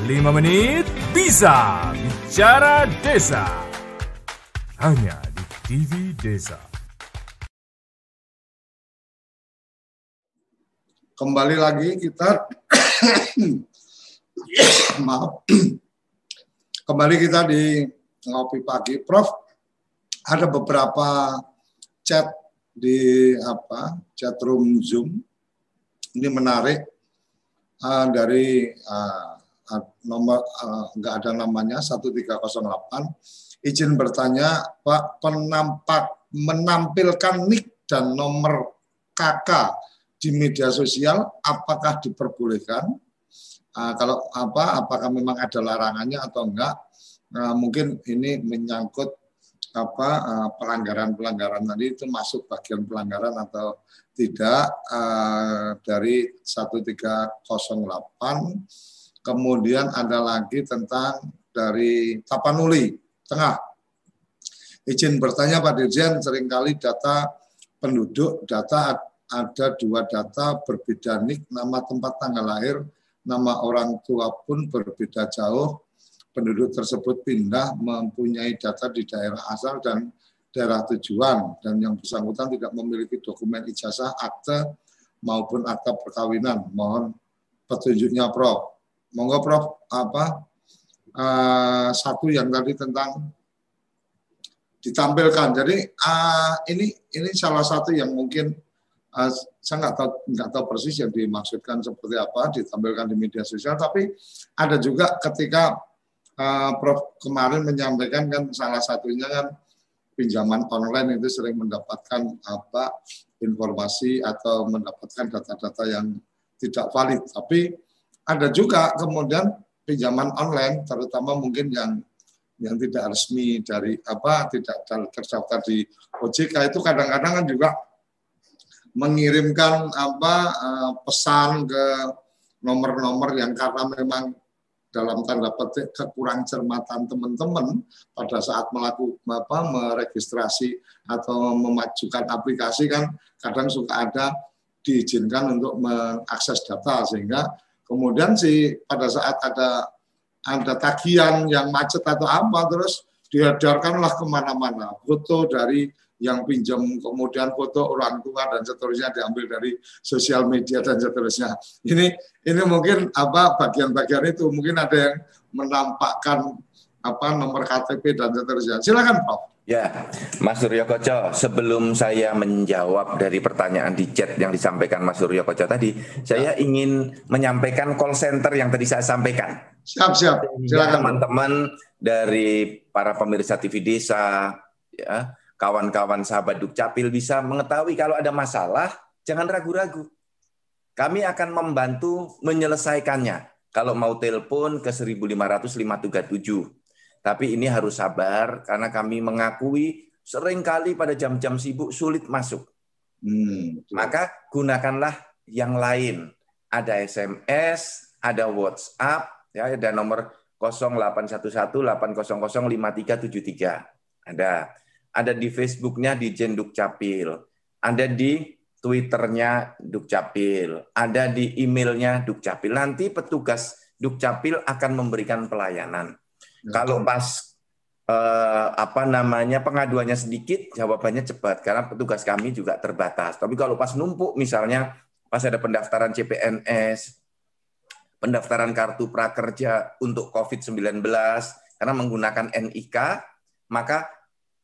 5 menit bisa. Bicara Desa. Hanya di TV Desa. Kembali lagi kita maaf. Kembali kita di Ngopi Pagi. Prof, ada beberapa chat di chat room Zoom. Ini menarik, dari nomor nggak ada namanya 1308. Izin bertanya, Pak, menampilkan nick dan nomor KK di media sosial apakah diperbolehkan? Kalau apakah memang ada larangannya atau enggak? Mungkin ini menyangkut pelanggaran-pelanggaran tadi, itu masuk bagian pelanggaran atau tidak, dari 1308. Kemudian ada lagi tentang dari Tapanuli Tengah. Izin bertanya Pak Dirjen, seringkali data penduduk, data ada 2 data berbeda nik, nama tempat tanggal lahir, nama orang tua pun berbeda jauh. Penduduk tersebut pindah, mempunyai data di daerah asal dan daerah tujuan, dan yang bersangkutan tidak memiliki dokumen ijazah, akte maupun akta perkawinan. Mohon petunjuknya, Prof. Monggo, Prof. Satu yang tadi tentang ditampilkan. Jadi ini salah satu yang mungkin saya nggak tahu persis yang dimaksudkan seperti apa, ditampilkan di media sosial. Tapi ada juga ketika Prof kemarin menyampaikan, kan salah satunya kan pinjaman online itu sering mendapatkan informasi atau mendapatkan data-data yang tidak valid. Tapi ada juga kemudian pinjaman online, terutama mungkin yang tidak resmi dari tidak terdaftar di OJK, itu kadang-kadang kan juga mengirimkan pesan ke nomor-nomor yang karena memang dalam tanda petik kekurang cermatan teman-teman pada saat meregistrasi atau memajukan aplikasi, kan kadang suka ada diizinkan untuk mengakses data, sehingga kemudian pada saat ada tagihan yang macet atau apa, terus diedarkanlah kemana-mana foto dari yang pinjam, kemudian foto orang tua dan seterusnya diambil dari sosial media dan seterusnya. Ini mungkin bagian-bagian itu mungkin ada yang menampakkan nomor KTP dan seterusnya. Silakan, Prof. Ya, Mas Suryo Koco, sebelum saya menjawab dari pertanyaan di chat yang disampaikan Mas Suryo Koco tadi, saya ingin menyampaikan call center yang tadi saya sampaikan. Siap. Silakan, teman-teman dari para pemirsa TV Desa, ya, kawan-kawan sahabat Dukcapil bisa mengetahui kalau ada masalah, jangan ragu-ragu. Kami akan membantu menyelesaikannya. Kalau mau telepon ke 1500 537. Tapi ini harus sabar karena kami mengakui seringkali pada jam-jam sibuk sulit masuk. Maka gunakanlah yang lain. Ada SMS, ada WhatsApp, ya, ada nomor 0811-800-5373. Ada di Facebooknya di Dukcapil, ada di Twitternya Dukcapil, ada di emailnya Dukcapil. Nanti petugas Dukcapil akan memberikan pelayanan. Kalau pas pengaduannya sedikit, jawabannya cepat karena petugas kami juga terbatas. Tapi kalau pas numpuk, misalnya pas ada pendaftaran CPNS, pendaftaran kartu prakerja untuk COVID-19 karena menggunakan NIK, maka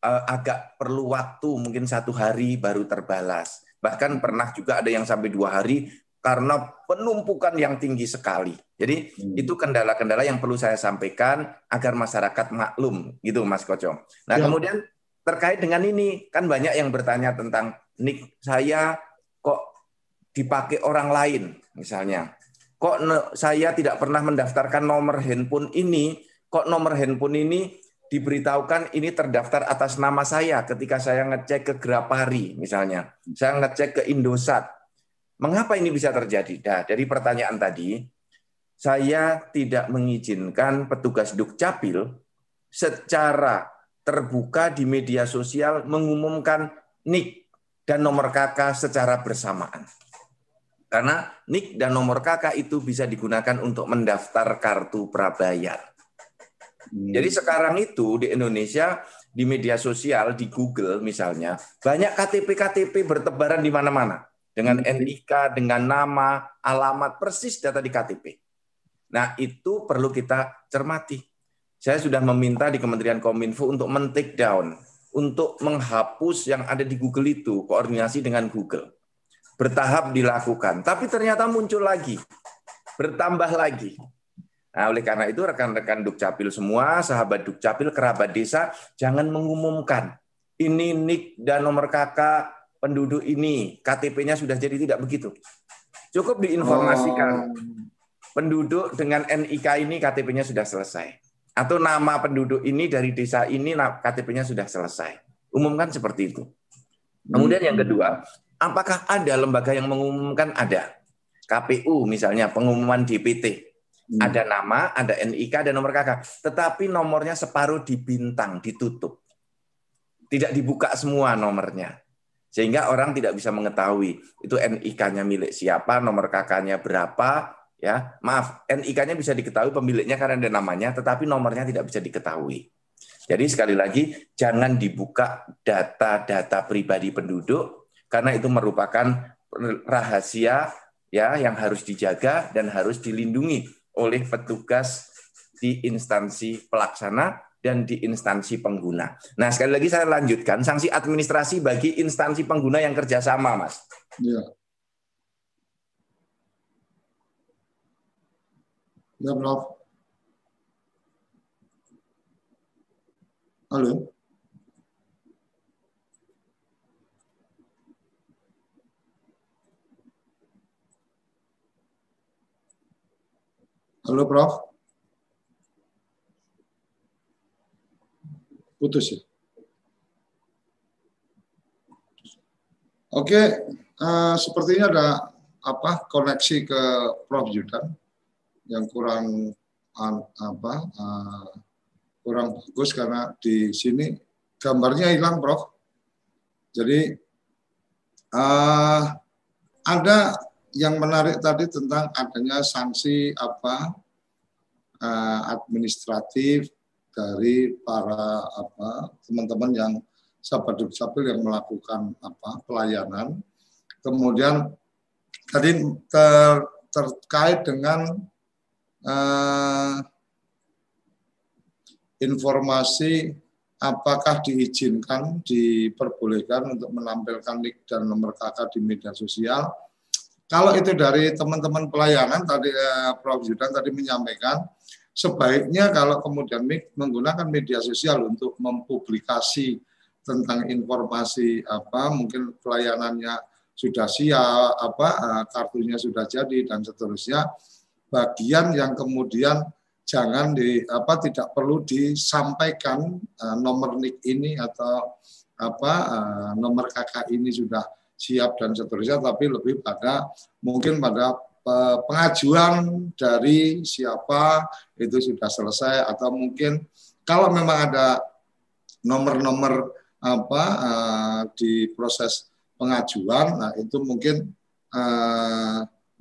agak perlu waktu mungkin 1 hari baru terbalas. Bahkan pernah juga ada yang sampai 2 hari karena penumpukan yang tinggi sekali. Jadi itu kendala-kendala yang perlu saya sampaikan agar masyarakat maklum, gitu Mas Koco. Nah kemudian terkait dengan ini, kan banyak yang bertanya tentang NIK saya kok dipakai orang lain misalnya. Kok saya tidak pernah mendaftarkan nomor handphone ini, kok nomor handphone ini diberitahukan ini terdaftar atas nama saya ketika saya ngecek ke Grapari misalnya. Saya ngecek ke Indosat. Mengapa ini bisa terjadi? Nah, dari pertanyaan tadi, saya tidak mengizinkan petugas Dukcapil secara terbuka di media sosial mengumumkan NIK dan nomor KK secara bersamaan. Karena NIK dan nomor KK itu bisa digunakan untuk mendaftar kartu prabayar. Jadi sekarang itu di Indonesia, di media sosial, di Google misalnya, banyak KTP-KTP bertebaran di mana-mana. Dengan NIK, dengan nama, alamat, persis data di KTP. Nah, itu perlu kita cermati. Saya sudah meminta di Kementerian Kominfo untuk men-take down, untuk menghapus yang ada di Google itu, koordinasi dengan Google. Bertahap dilakukan, tapi ternyata muncul lagi, bertambah lagi. Nah, oleh karena itu rekan-rekan Dukcapil semua, sahabat Dukcapil, kerabat desa, jangan mengumumkan ini NIK dan nomor KK penduduk ini, KTP-nya sudah jadi, tidak begitu. Cukup diinformasikan penduduk dengan NIK ini KTP-nya sudah selesai. Atau nama penduduk ini dari desa ini KTP-nya sudah selesai. Umumkan seperti itu. Kemudian yang kedua, apakah ada lembaga yang mengumumkan? Ada. KPU misalnya, pengumuman DPT. Ada nama, ada NIK, dan nomor KK. Tetapi nomornya separuh dibintang, ditutup. Tidak dibuka semua nomornya. Sehingga orang tidak bisa mengetahui itu NIK-nya milik siapa, nomor KK-nya berapa. Ya, maaf, NIK-nya bisa diketahui pemiliknya karena ada namanya, tetapi nomornya tidak bisa diketahui. Jadi sekali lagi, jangan dibuka data-data pribadi penduduk, karena itu merupakan rahasia ya yang harus dijaga dan harus dilindungi oleh petugas di instansi pelaksana dan di instansi pengguna. Nah, sekali lagi saya lanjutkan, sanksi administrasi bagi instansi pengguna yang kerjasama, Mas. Ya. Ya, Prof. Halo. Halo, Prof. Putus ya. Oke, sepertinya ada koneksi ke Prof Yudan yang kurang bagus karena di sini gambarnya hilang, Prof. Jadi ada yang menarik tadi tentang adanya sanksi administratif dari para teman-teman yang sahabat Dukcapil yang melakukan pelayanan. Kemudian tadi terkait dengan informasi apakah diizinkan, diperbolehkan untuk menampilkan NIK dan nomor KK di media sosial. Kalau itu dari teman-teman pelayanan, tadi Prof Yudan tadi menyampaikan, sebaiknya kalau kemudian menggunakan media sosial untuk mempublikasi tentang informasi mungkin pelayanannya sudah siap, kartunya sudah jadi dan seterusnya. Bagian yang kemudian jangan tidak perlu disampaikan nomor NIK ini atau nomor KK ini sudah siap dan seterusnya, tapi lebih pada mungkin pada pengajuan dari siapa itu sudah selesai, atau mungkin kalau memang ada nomor-nomor di proses pengajuan, nah itu mungkin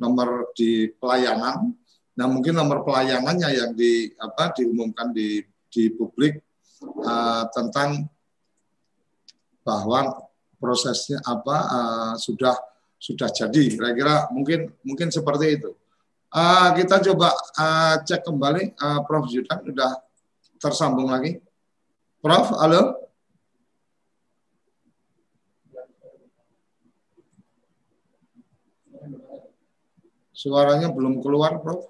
nomor di pelayanan. Nah mungkin nomor pelayanannya yang diumumkan di publik tentang bahwa prosesnya sudah jadi, kira-kira mungkin seperti itu. Kita coba cek kembali, Prof. Zudan sudah tersambung lagi. Prof, halo? Suaranya belum keluar, Prof.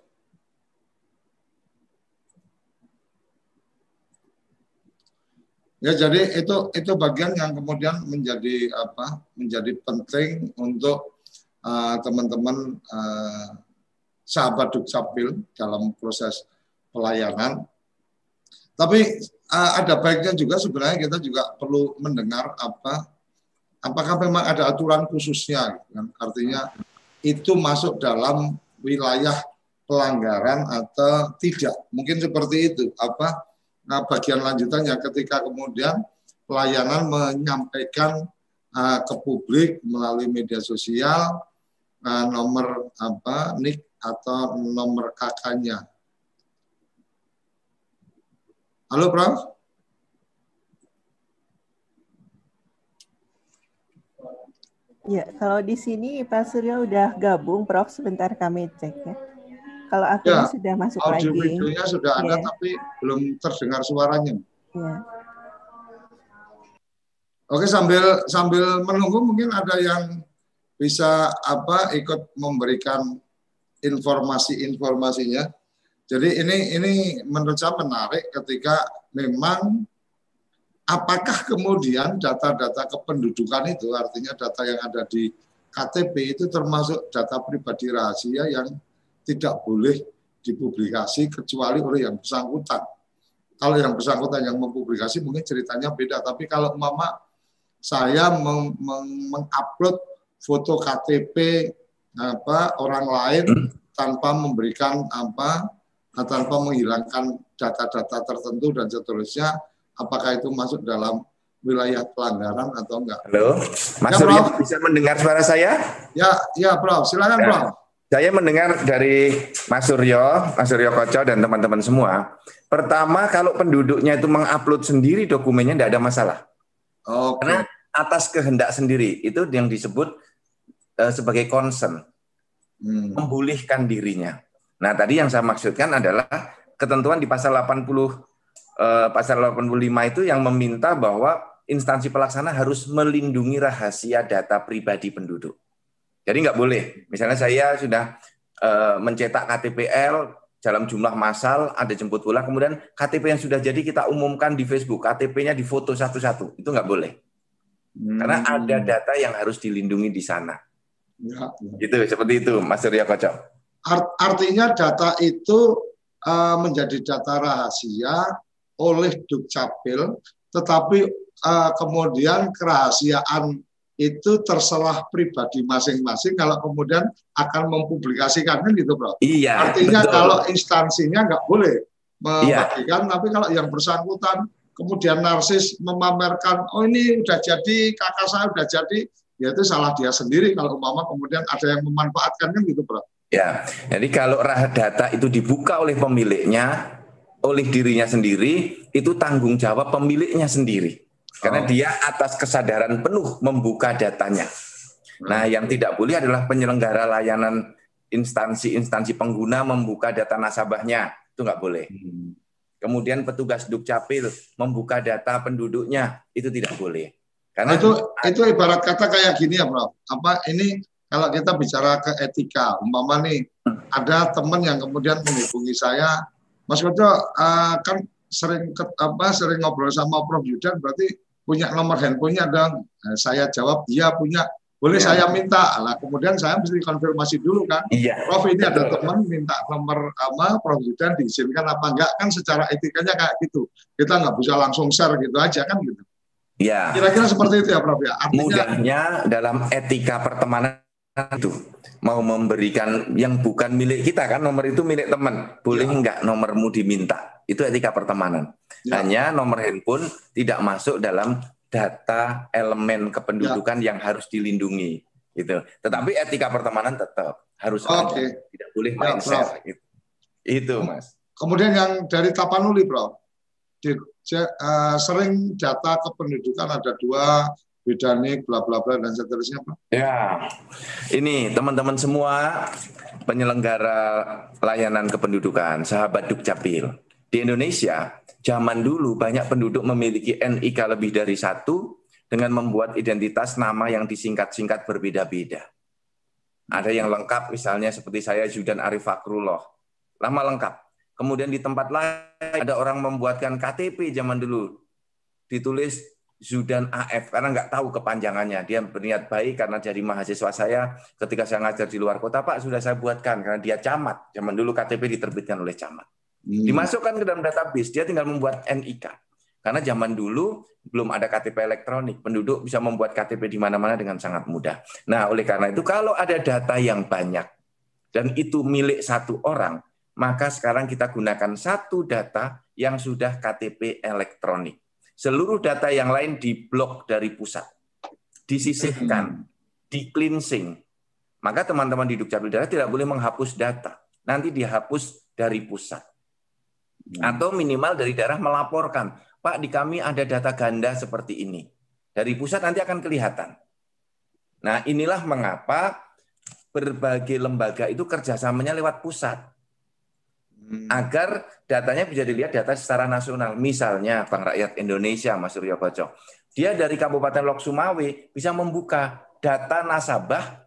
Ya, jadi itu bagian yang kemudian menjadi penting untuk teman-teman sahabat Dukcapil dalam proses pelayanan. Tapi ada baiknya juga sebenarnya kita juga perlu mendengar apakah memang ada aturan khususnya, kan? Artinya itu masuk dalam wilayah pelanggaran atau tidak. Mungkin seperti itu. Bagian lanjutannya ketika kemudian pelayanan menyampaikan ke publik melalui media sosial nomor NIK atau nomor KK-nya. Halo, Prof. Ya, kalau di sini Pak Suryo udah gabung, Prof. Sebentar kami cek ya. Kalau akhirnya sudah masuk lagi. Audio videonya sudah ada, tapi belum terdengar suaranya. Ya. Oke, sambil menunggu mungkin ada yang bisa ikut memberikan informasinya. Jadi ini menurut saya menarik ketika memang apakah kemudian data-data kependudukan itu, artinya data yang ada di KTP itu termasuk data pribadi rahasia yang tidak boleh dipublikasi kecuali oleh yang bersangkutan. Kalau yang bersangkutan yang mempublikasi mungkin ceritanya beda. Tapi kalau saya mengupload foto KTP orang lain tanpa memberikan tanpa menghilangkan data-data tertentu dan seterusnya, apakah itu masuk dalam wilayah pelanggaran atau enggak? Halo, Mas Suryo bisa mendengar suara saya? Ya, Prof. Silakan, Prof. Saya mendengar dari Mas Suryo Koco dan teman-teman semua. Pertama, kalau penduduknya itu mengupload sendiri dokumennya tidak ada masalah. Karena atas kehendak sendiri, itu yang disebut sebagai concern. Membolehkan dirinya. Nah, tadi yang saya maksudkan adalah ketentuan di pasal 85 itu yang meminta bahwa instansi pelaksana harus melindungi rahasia data pribadi penduduk. Jadi nggak boleh. Misalnya saya sudah mencetak KTPL dalam jumlah massal, ada jemput bola, kemudian KTP yang sudah jadi kita umumkan di Facebook, KTP-nya difoto satu-satu, itu nggak boleh. Karena ada data yang harus dilindungi di sana. Ya. Gitu, seperti itu, Mas Suryo Koco. Artinya data itu menjadi data rahasia oleh Dukcapil, tetapi kemudian kerahasiaan itu terserah pribadi masing-masing kalau kemudian akan mempublikasikan, kan gitu, Bro? Iya. Artinya betul. Kalau instansinya nggak boleh membagikan, tapi kalau yang bersangkutan kemudian narsis memamerkan, oh ini udah jadi, kakak saya udah jadi, ya itu salah dia sendiri kalau umpama kemudian ada yang memanfaatkan, kan gitu, Bro? Ya, jadi kalau data itu dibuka oleh pemiliknya, oleh dirinya sendiri, itu tanggung jawab pemiliknya sendiri. Karena dia atas kesadaran penuh membuka datanya. Nah, yang tidak boleh adalah penyelenggara layanan instansi pengguna membuka data nasabahnya. Itu nggak boleh. Kemudian petugas Dukcapil membuka data penduduknya. Itu tidak boleh. Karena itu ibarat kata kayak gini ya, Prof. Ini kalau kita bicara ke etika, umpama nih, ada teman yang kemudian menghubungi saya, Mas Koco kan sering ngobrol sama Prof. Zudan, berarti punya nomor handphonenya dong. Saya jawab, iya punya. Boleh saya minta? Nah, kemudian saya mesti konfirmasi dulu kan. Iya. Prof, ini ada teman minta nomor Prof. Zudan diizinkan apa enggak, kan secara etikanya kayak gitu. Kita nggak bisa langsung share gitu aja kan gitu. Ya. Kira-kira seperti itu ya, Prof ya. Artinya, mudahnya dalam etika pertemanan itu mau memberikan yang bukan milik kita kan, nomor itu milik teman, boleh enggak nomormu diminta, itu etika pertemanan. Hanya nomor handphone tidak masuk dalam data elemen kependudukan yang harus dilindungi gitu. Tetapi etika pertemanan tetap harus ada, tidak boleh main share gitu. Itu Mas. Kemudian yang dari Tapanuli, Prof, sering data kependudukan ada 2, bidanik, bla bla bla dan seterusnya, Pak. Ya, ini teman-teman semua penyelenggara layanan kependudukan, sahabat Dukcapil. Di Indonesia, zaman dulu banyak penduduk memiliki NIK lebih dari 1 dengan membuat identitas nama yang disingkat-singkat berbeda-beda. Ada yang lengkap, misalnya seperti saya Zudan Arif Fakrullah, nama lengkap. Kemudian di tempat lain ada orang membuatkan KTP zaman dulu, ditulis Zudan AF karena nggak tahu kepanjangannya. Dia berniat baik karena jadi mahasiswa saya ketika saya ngajar di luar kota, Pak sudah saya buatkan karena dia camat. Zaman dulu KTP diterbitkan oleh camat. Dimasukkan ke dalam database, dia tinggal membuat NIK. Karena zaman dulu belum ada KTP elektronik, penduduk bisa membuat KTP di mana-mana dengan sangat mudah. Nah, oleh karena itu kalau ada data yang banyak dan itu milik 1 orang, maka sekarang kita gunakan 1 data yang sudah KTP elektronik. Seluruh data yang lain diblok dari pusat, disisihkan, di-cleansing. Maka teman-teman di Dukcapil Daerah tidak boleh menghapus data, nanti dihapus dari pusat. Atau minimal dari daerah melaporkan, Pak di kami ada data ganda seperti ini. Dari pusat nanti akan kelihatan. Nah inilah mengapa berbagai lembaga itu kerjasamanya lewat pusat. Agar datanya bisa dilihat data secara nasional. Misalnya Bank Rakyat Indonesia, Mas Suryo Koco, dia dari Kabupaten Lok Sumawe bisa membuka data nasabah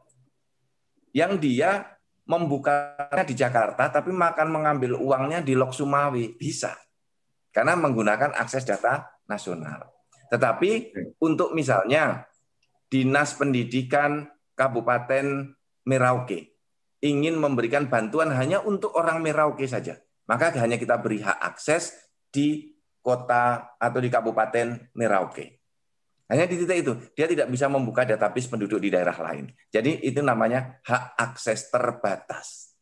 yang dia membukanya di Jakarta, tapi akan mengambil uangnya di Lok Sumawe. Bisa. Karena menggunakan akses data nasional. Tetapi untuk misalnya Dinas Pendidikan Kabupaten Merauke ingin memberikan bantuan hanya untuk orang Merauke saja, maka hanya kita beri hak akses di kota atau di Kabupaten Merauke. Hanya di titik itu, dia tidak bisa membuka database penduduk di daerah lain. Jadi itu namanya hak akses terbatas.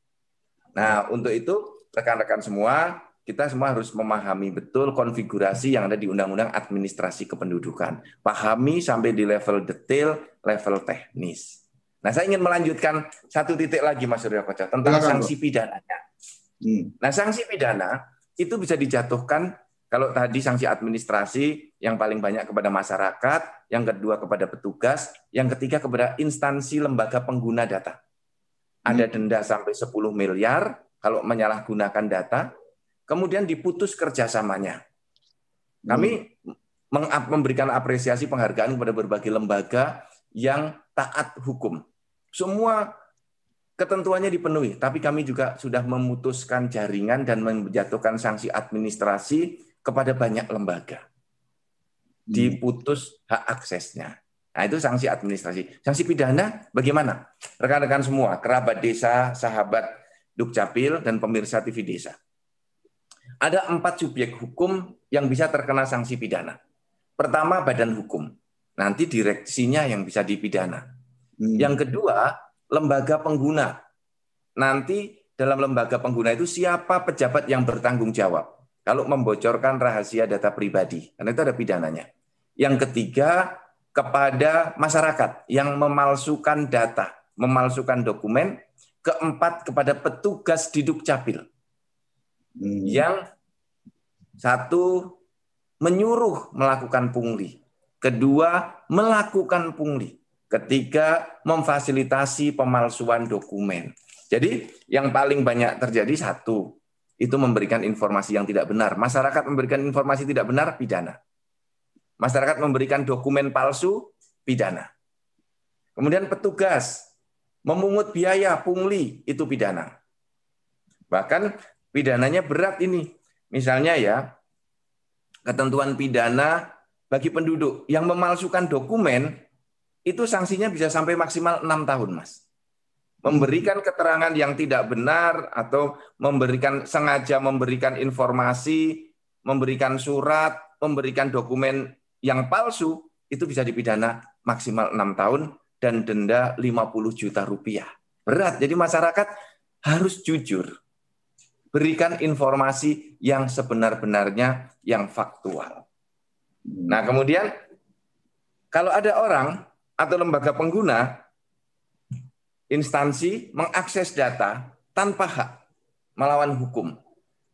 Nah, untuk itu rekan-rekan semua, kita semua harus memahami betul konfigurasi yang ada di Undang-Undang Administrasi Kependudukan. Pahami sampai di level detail, level teknis. Nah, saya ingin melanjutkan 1 titik lagi, Mas Suryo Koco, tentang sanksi pidananya. Nah, sanksi pidana itu bisa dijatuhkan kalau tadi sanksi administrasi yang paling banyak kepada masyarakat, yang kedua kepada petugas, yang ketiga kepada instansi lembaga pengguna data. Ada denda sampai 10 miliar kalau menyalahgunakan data, kemudian diputus kerjasamanya. Kami memberikan apresiasi penghargaan kepada berbagai lembaga yang taat hukum. Semua ketentuannya dipenuhi, tapi kami juga sudah memutuskan jaringan dan menjatuhkan sanksi administrasi kepada banyak lembaga. Diputus hak aksesnya. Nah, itu sanksi administrasi. Sanksi pidana bagaimana? Rekan-rekan semua, kerabat desa, sahabat Dukcapil, dan pemirsa TV Desa. Ada 4 subjek hukum yang bisa terkena sanksi pidana. Pertama, badan hukum. Nanti direksinya yang bisa dipidana. Yang kedua, lembaga pengguna. Nanti dalam lembaga pengguna itu siapa pejabat yang bertanggung jawab kalau membocorkan rahasia data pribadi. Karena itu ada pidananya. Yang ketiga, kepada masyarakat yang memalsukan data, memalsukan dokumen. Keempat, kepada petugas di Dukcapil. Yang 1, menyuruh melakukan pungli. Kedua, melakukan pungli. Ketiga, memfasilitasi pemalsuan dokumen. Jadi yang paling banyak terjadi 1, itu memberikan informasi yang tidak benar. Masyarakat memberikan informasi tidak benar, pidana. Masyarakat memberikan dokumen palsu, pidana. Kemudian petugas memungut biaya pungli, itu pidana. Bahkan pidananya berat ini. Misalnya ya, ketentuan pidana bagi penduduk yang memalsukan dokumen, itu sanksinya bisa sampai maksimal 6 tahun, Mas. Memberikan keterangan yang tidak benar atau sengaja memberikan informasi, memberikan surat, memberikan dokumen yang palsu itu bisa dipidana maksimal 6 tahun dan denda 50 juta rupiah. Berat. Jadi masyarakat harus jujur. Berikan informasi yang sebenar-benarnya, yang faktual. Nah, kemudian kalau ada orang atau lembaga pengguna, instansi mengakses data tanpa hak, melawan hukum,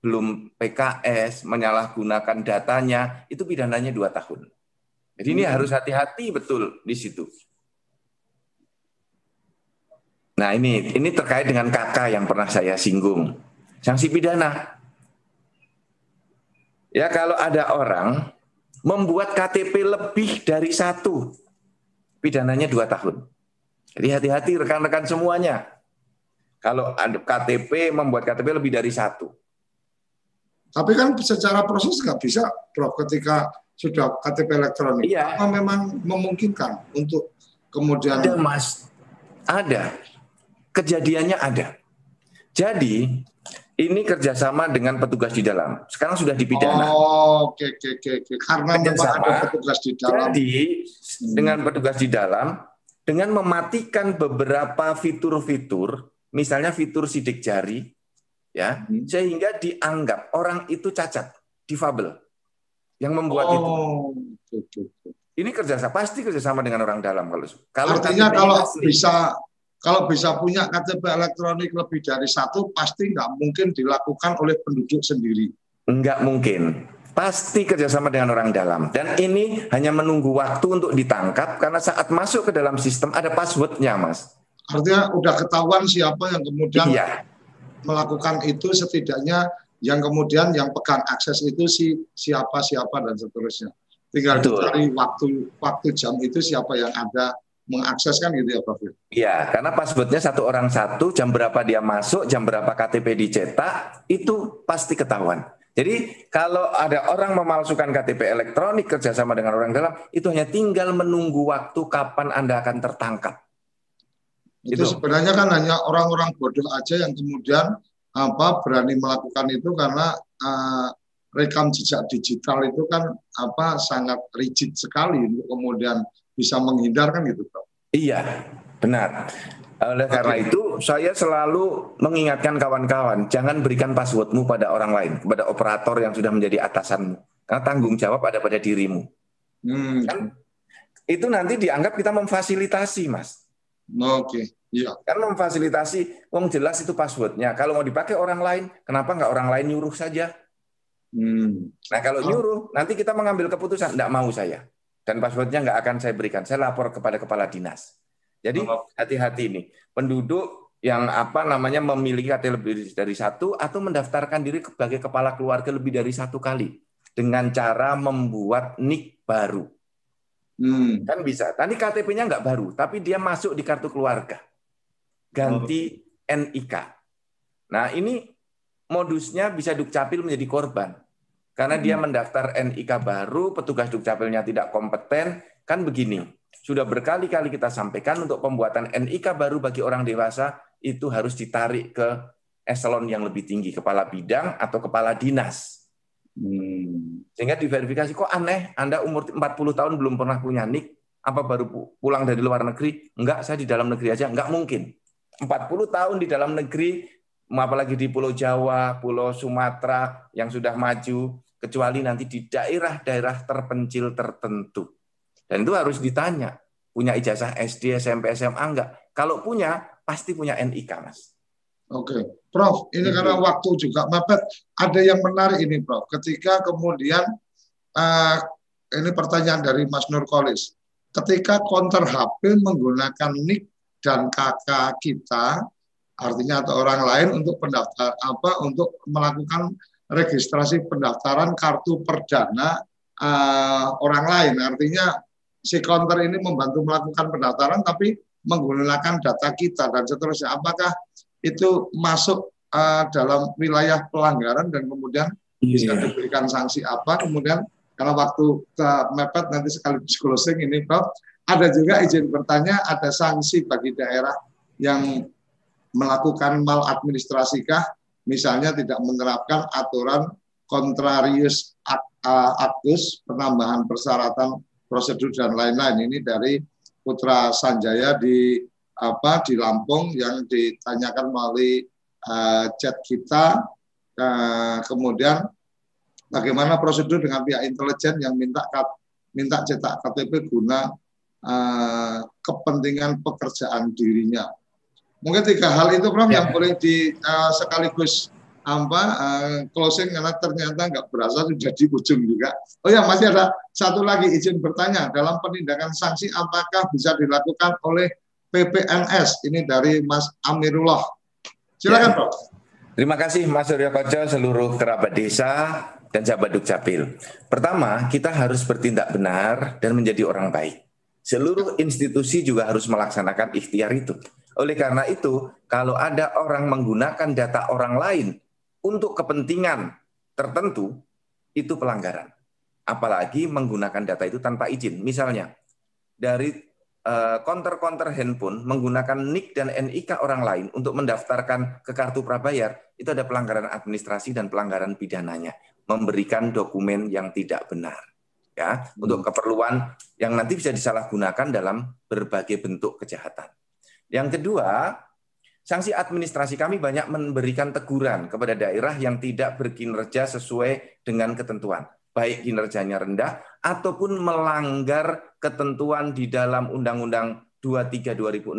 belum PKS, menyalahgunakan datanya, itu pidananya 2 tahun. Jadi ini harus hati-hati betul di situ. Nah, ini terkait dengan KK yang pernah saya singgung. Sanksi pidana. Ya, kalau ada orang membuat KTP lebih dari 1, pidananya 2 tahun. Jadi hati-hati rekan-rekan semuanya. Kalau ada KTP, membuat KTP lebih dari 1. Tapi kan secara proses nggak bisa, Prof, ketika sudah KTP elektronik. Iya. Apa memang memungkinkan untuk kemudian... Ada, Mas. Ada. Kejadiannya ada. Jadi, ini kerjasama dengan petugas di dalam. Sekarang sudah dipidana. Oh, oke. Karena memang ada petugas di dalam. Jadi, dengan petugas di dalam, dengan mematikan beberapa fitur-fitur, misalnya fitur sidik jari, ya, sehingga dianggap orang itu cacat, difabel, yang membuat itu. Ini pasti kerjasama dengan orang dalam. Kalau artinya kalau bisa punya KTP elektronik lebih dari 1, pasti nggak mungkin dilakukan oleh penduduk sendiri. Nggak mungkin. Pasti kerjasama dengan orang dalam. Dan ini hanya menunggu waktu untuk ditangkap, karena saat masuk ke dalam sistem ada password-nya, Mas. Artinya udah ketahuan siapa yang kemudian melakukan itu, setidaknya yang kemudian yang pegang akses itu siapa dan seterusnya. Tinggal dicari waktu jam itu siapa yang ada mengakseskan gitu ya, Prof. Iya, karena passwordnya 1 orang 1, jam berapa dia masuk, jam berapa KTP dicetak, itu pasti ketahuan. Jadi kalau ada orang memalsukan KTP elektronik kerjasama dengan orang dalam, itu hanya tinggal menunggu waktu kapan Anda akan tertangkap. Itu sebenarnya kan hanya orang-orang bodoh aja yang kemudian berani melakukan itu, karena rekam jejak digital itu kan sangat rigid sekali untuk kemudian bisa menghindarkan gitu, Prof. Iya, benar. Oleh karena itu, saya selalu mengingatkan kawan-kawan, jangan berikan passwordmu pada orang lain, kepada operator yang sudah menjadi atasanmu. Karena tanggung jawab ada pada dirimu. Kan? Itu nanti dianggap kita memfasilitasi, Mas. Oke, iya. Kan memfasilitasi, jelas itu passwordnya. Kalau mau dipakai orang lain, kenapa nggak orang lain nyuruh saja? Nah, kalau nyuruh, nanti kita mengambil keputusan, nggak mau saya. Dan passwordnya nggak akan saya berikan. Saya lapor kepada kepala dinas. Jadi hati-hati ini. Penduduk yang memiliki KTP lebih dari 1 atau mendaftarkan diri sebagai kepala keluarga lebih dari 1 kali dengan cara membuat NIK baru. Kan bisa. Tadi KTP-nya nggak baru, tapi dia masuk di kartu keluarga. Ganti NIK. Nah, ini modusnya bisa Dukcapil menjadi korban. Karena dia mendaftar NIK baru, petugas Dukcapilnya tidak kompeten, kan begini. Sudah berkali-kali kita sampaikan untuk pembuatan NIK baru bagi orang dewasa, itu harus ditarik ke eselon yang lebih tinggi, kepala bidang atau kepala dinas. Sehingga diverifikasi, kok aneh, Anda umur 40 tahun belum pernah punya NIK, apa baru pulang dari luar negeri? Enggak, saya di dalam negeri aja. Enggak mungkin. 40 tahun di dalam negeri, apalagi di Pulau Jawa, Pulau Sumatera yang sudah maju, kecuali nanti di daerah-daerah terpencil tertentu. Dan itu harus ditanya, punya ijazah SD, SMP, SMA enggak? Kalau punya, pasti punya NIK, Mas. Oke, Prof, ini karena waktu juga mepet, ada yang menarik ini, Prof. Ketika kemudian, ini pertanyaan dari Mas Nurkolis, ketika counter HP menggunakan NIK dan KK kita, artinya atau orang lain untuk pendaftar untuk melakukan registrasi pendaftaran kartu perdana orang lain, artinya si counter ini membantu melakukan pendaftaran tapi menggunakan data kita dan seterusnya. Apakah itu masuk dalam wilayah pelanggaran dan kemudian bisa diberikan sanksi apa? Kemudian karena waktu mepet nanti sekaligus closing ini, Prof, ada juga izin bertanya, ada sanksi bagi daerah yang melakukan maladministrasikah, misalnya tidak menerapkan aturan kontrarius Aktus, penambahan persyaratan prosedur dan lain-lain. Ini dari Putra Sanjaya di Lampung yang ditanyakan melalui chat kita. Kemudian bagaimana prosedur dengan pihak intelijen yang minta cetak KTP guna kepentingan pekerjaan dirinya. Mungkin 3 hal itu, Prof, yang boleh sekaligus closing, karena ternyata nggak berasa sudah di ujung juga. Oh ya, masih ada satu lagi izin bertanya. Dalam penindakan sanksi, apakah bisa dilakukan oleh PPNS? Ini dari Mas Amirullah. Silakan, Prof. Terima kasih Mas Suryo Koco, seluruh kerabat desa, dan sahabat Dukcapil. Pertama, kita harus bertindak benar dan menjadi orang baik. Seluruh institusi juga harus melaksanakan ikhtiar itu. Oleh karena itu, kalau ada orang menggunakan data orang lain untuk kepentingan tertentu, itu pelanggaran. Apalagi menggunakan data itu tanpa izin. Misalnya, dari konter-konter handphone menggunakan NIK dan NIK orang lain untuk mendaftarkan ke kartu prabayar, itu ada pelanggaran administrasi dan pelanggaran pidananya. Memberikan dokumen yang tidak benar. Ya, untuk keperluan yang nanti bisa disalahgunakan dalam berbagai bentuk kejahatan. Yang kedua, sanksi administrasi kami banyak memberikan teguran kepada daerah yang tidak berkinerja sesuai dengan ketentuan. Baik kinerjanya rendah ataupun melanggar ketentuan di dalam Undang-Undang 23 2006,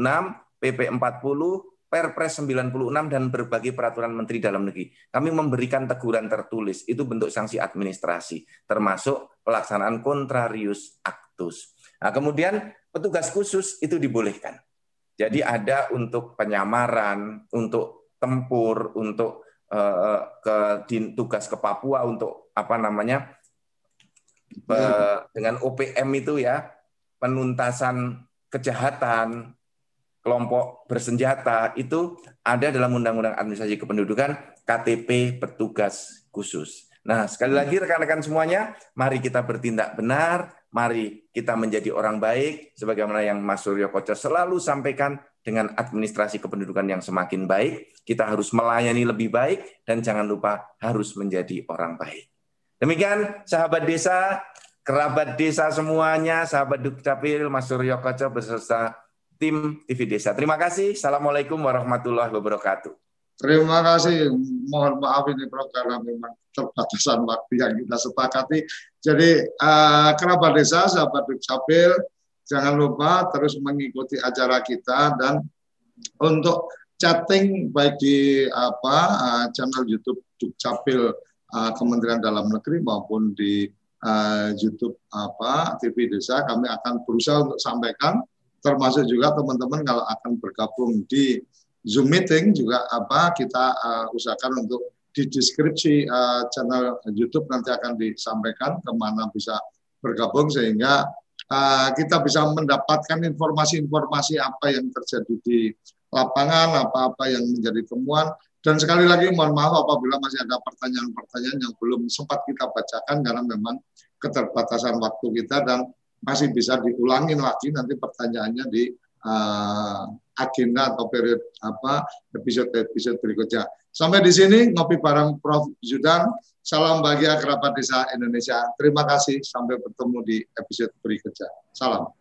PP 40, Perpres 96, dan berbagai peraturan Menteri Dalam Negeri. Kami memberikan teguran tertulis, itu bentuk sanksi administrasi, termasuk pelaksanaan contrarius actus. Nah, kemudian petugas khusus itu dibolehkan. Jadi ada untuk penyamaran, untuk tempur, untuk tugas ke Papua, untuk dengan OPM itu ya, penuntasan kejahatan kelompok bersenjata, itu ada dalam Undang-Undang Administrasi Kependudukan, KTP petugas khusus. Nah, sekali lagi rekan-rekan semuanya, mari kita bertindak benar, mari kita menjadi orang baik, sebagaimana yang Mas Suryo Koco selalu sampaikan, dengan administrasi kependudukan yang semakin baik, kita harus melayani lebih baik, dan jangan lupa harus menjadi orang baik. Demikian, sahabat desa, kerabat desa semuanya, sahabat Dukcapil, Mas Suryo Koco beserta tim TV Desa. Terima kasih. Assalamualaikum warahmatullahi wabarakatuh. Terima kasih. Mohon maaf ini, Prof, karena memang terbatasan waktu yang kita sepakati. Jadi kerabat desa, sahabat Dukcapil, jangan lupa terus mengikuti acara kita, dan untuk chatting baik di channel YouTube Dukcapil Kementerian Dalam Negeri maupun di YouTube TV Desa, kami akan berusaha untuk sampaikan, termasuk juga teman-teman kalau akan bergabung di Zoom meeting juga kita usahakan untuk di deskripsi channel YouTube nanti akan disampaikan kemana bisa bergabung, sehingga kita bisa mendapatkan informasi-informasi apa yang terjadi di lapangan, apa-apa yang menjadi temuan. Dan sekali lagi mohon maaf apabila masih ada pertanyaan-pertanyaan yang belum sempat kita bacakan karena memang keterbatasan waktu kita, dan masih bisa diulangin lagi nanti pertanyaannya di agenda atau periode episode berikutnya. Sampai di sini ngopi bareng Prof. Zudan. Salam bahagia kerabat desa Indonesia. Terima kasih. Sampai bertemu di episode berikutnya. Salam.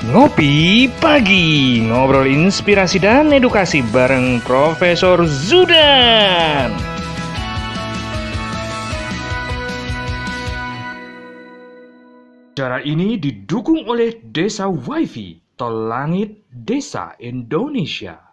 Ngopi Pagi, ngobrol inspirasi dan edukasi bareng Profesor Zudan. Acara ini didukung oleh Desa Wifi, Tol Langit Desa Indonesia.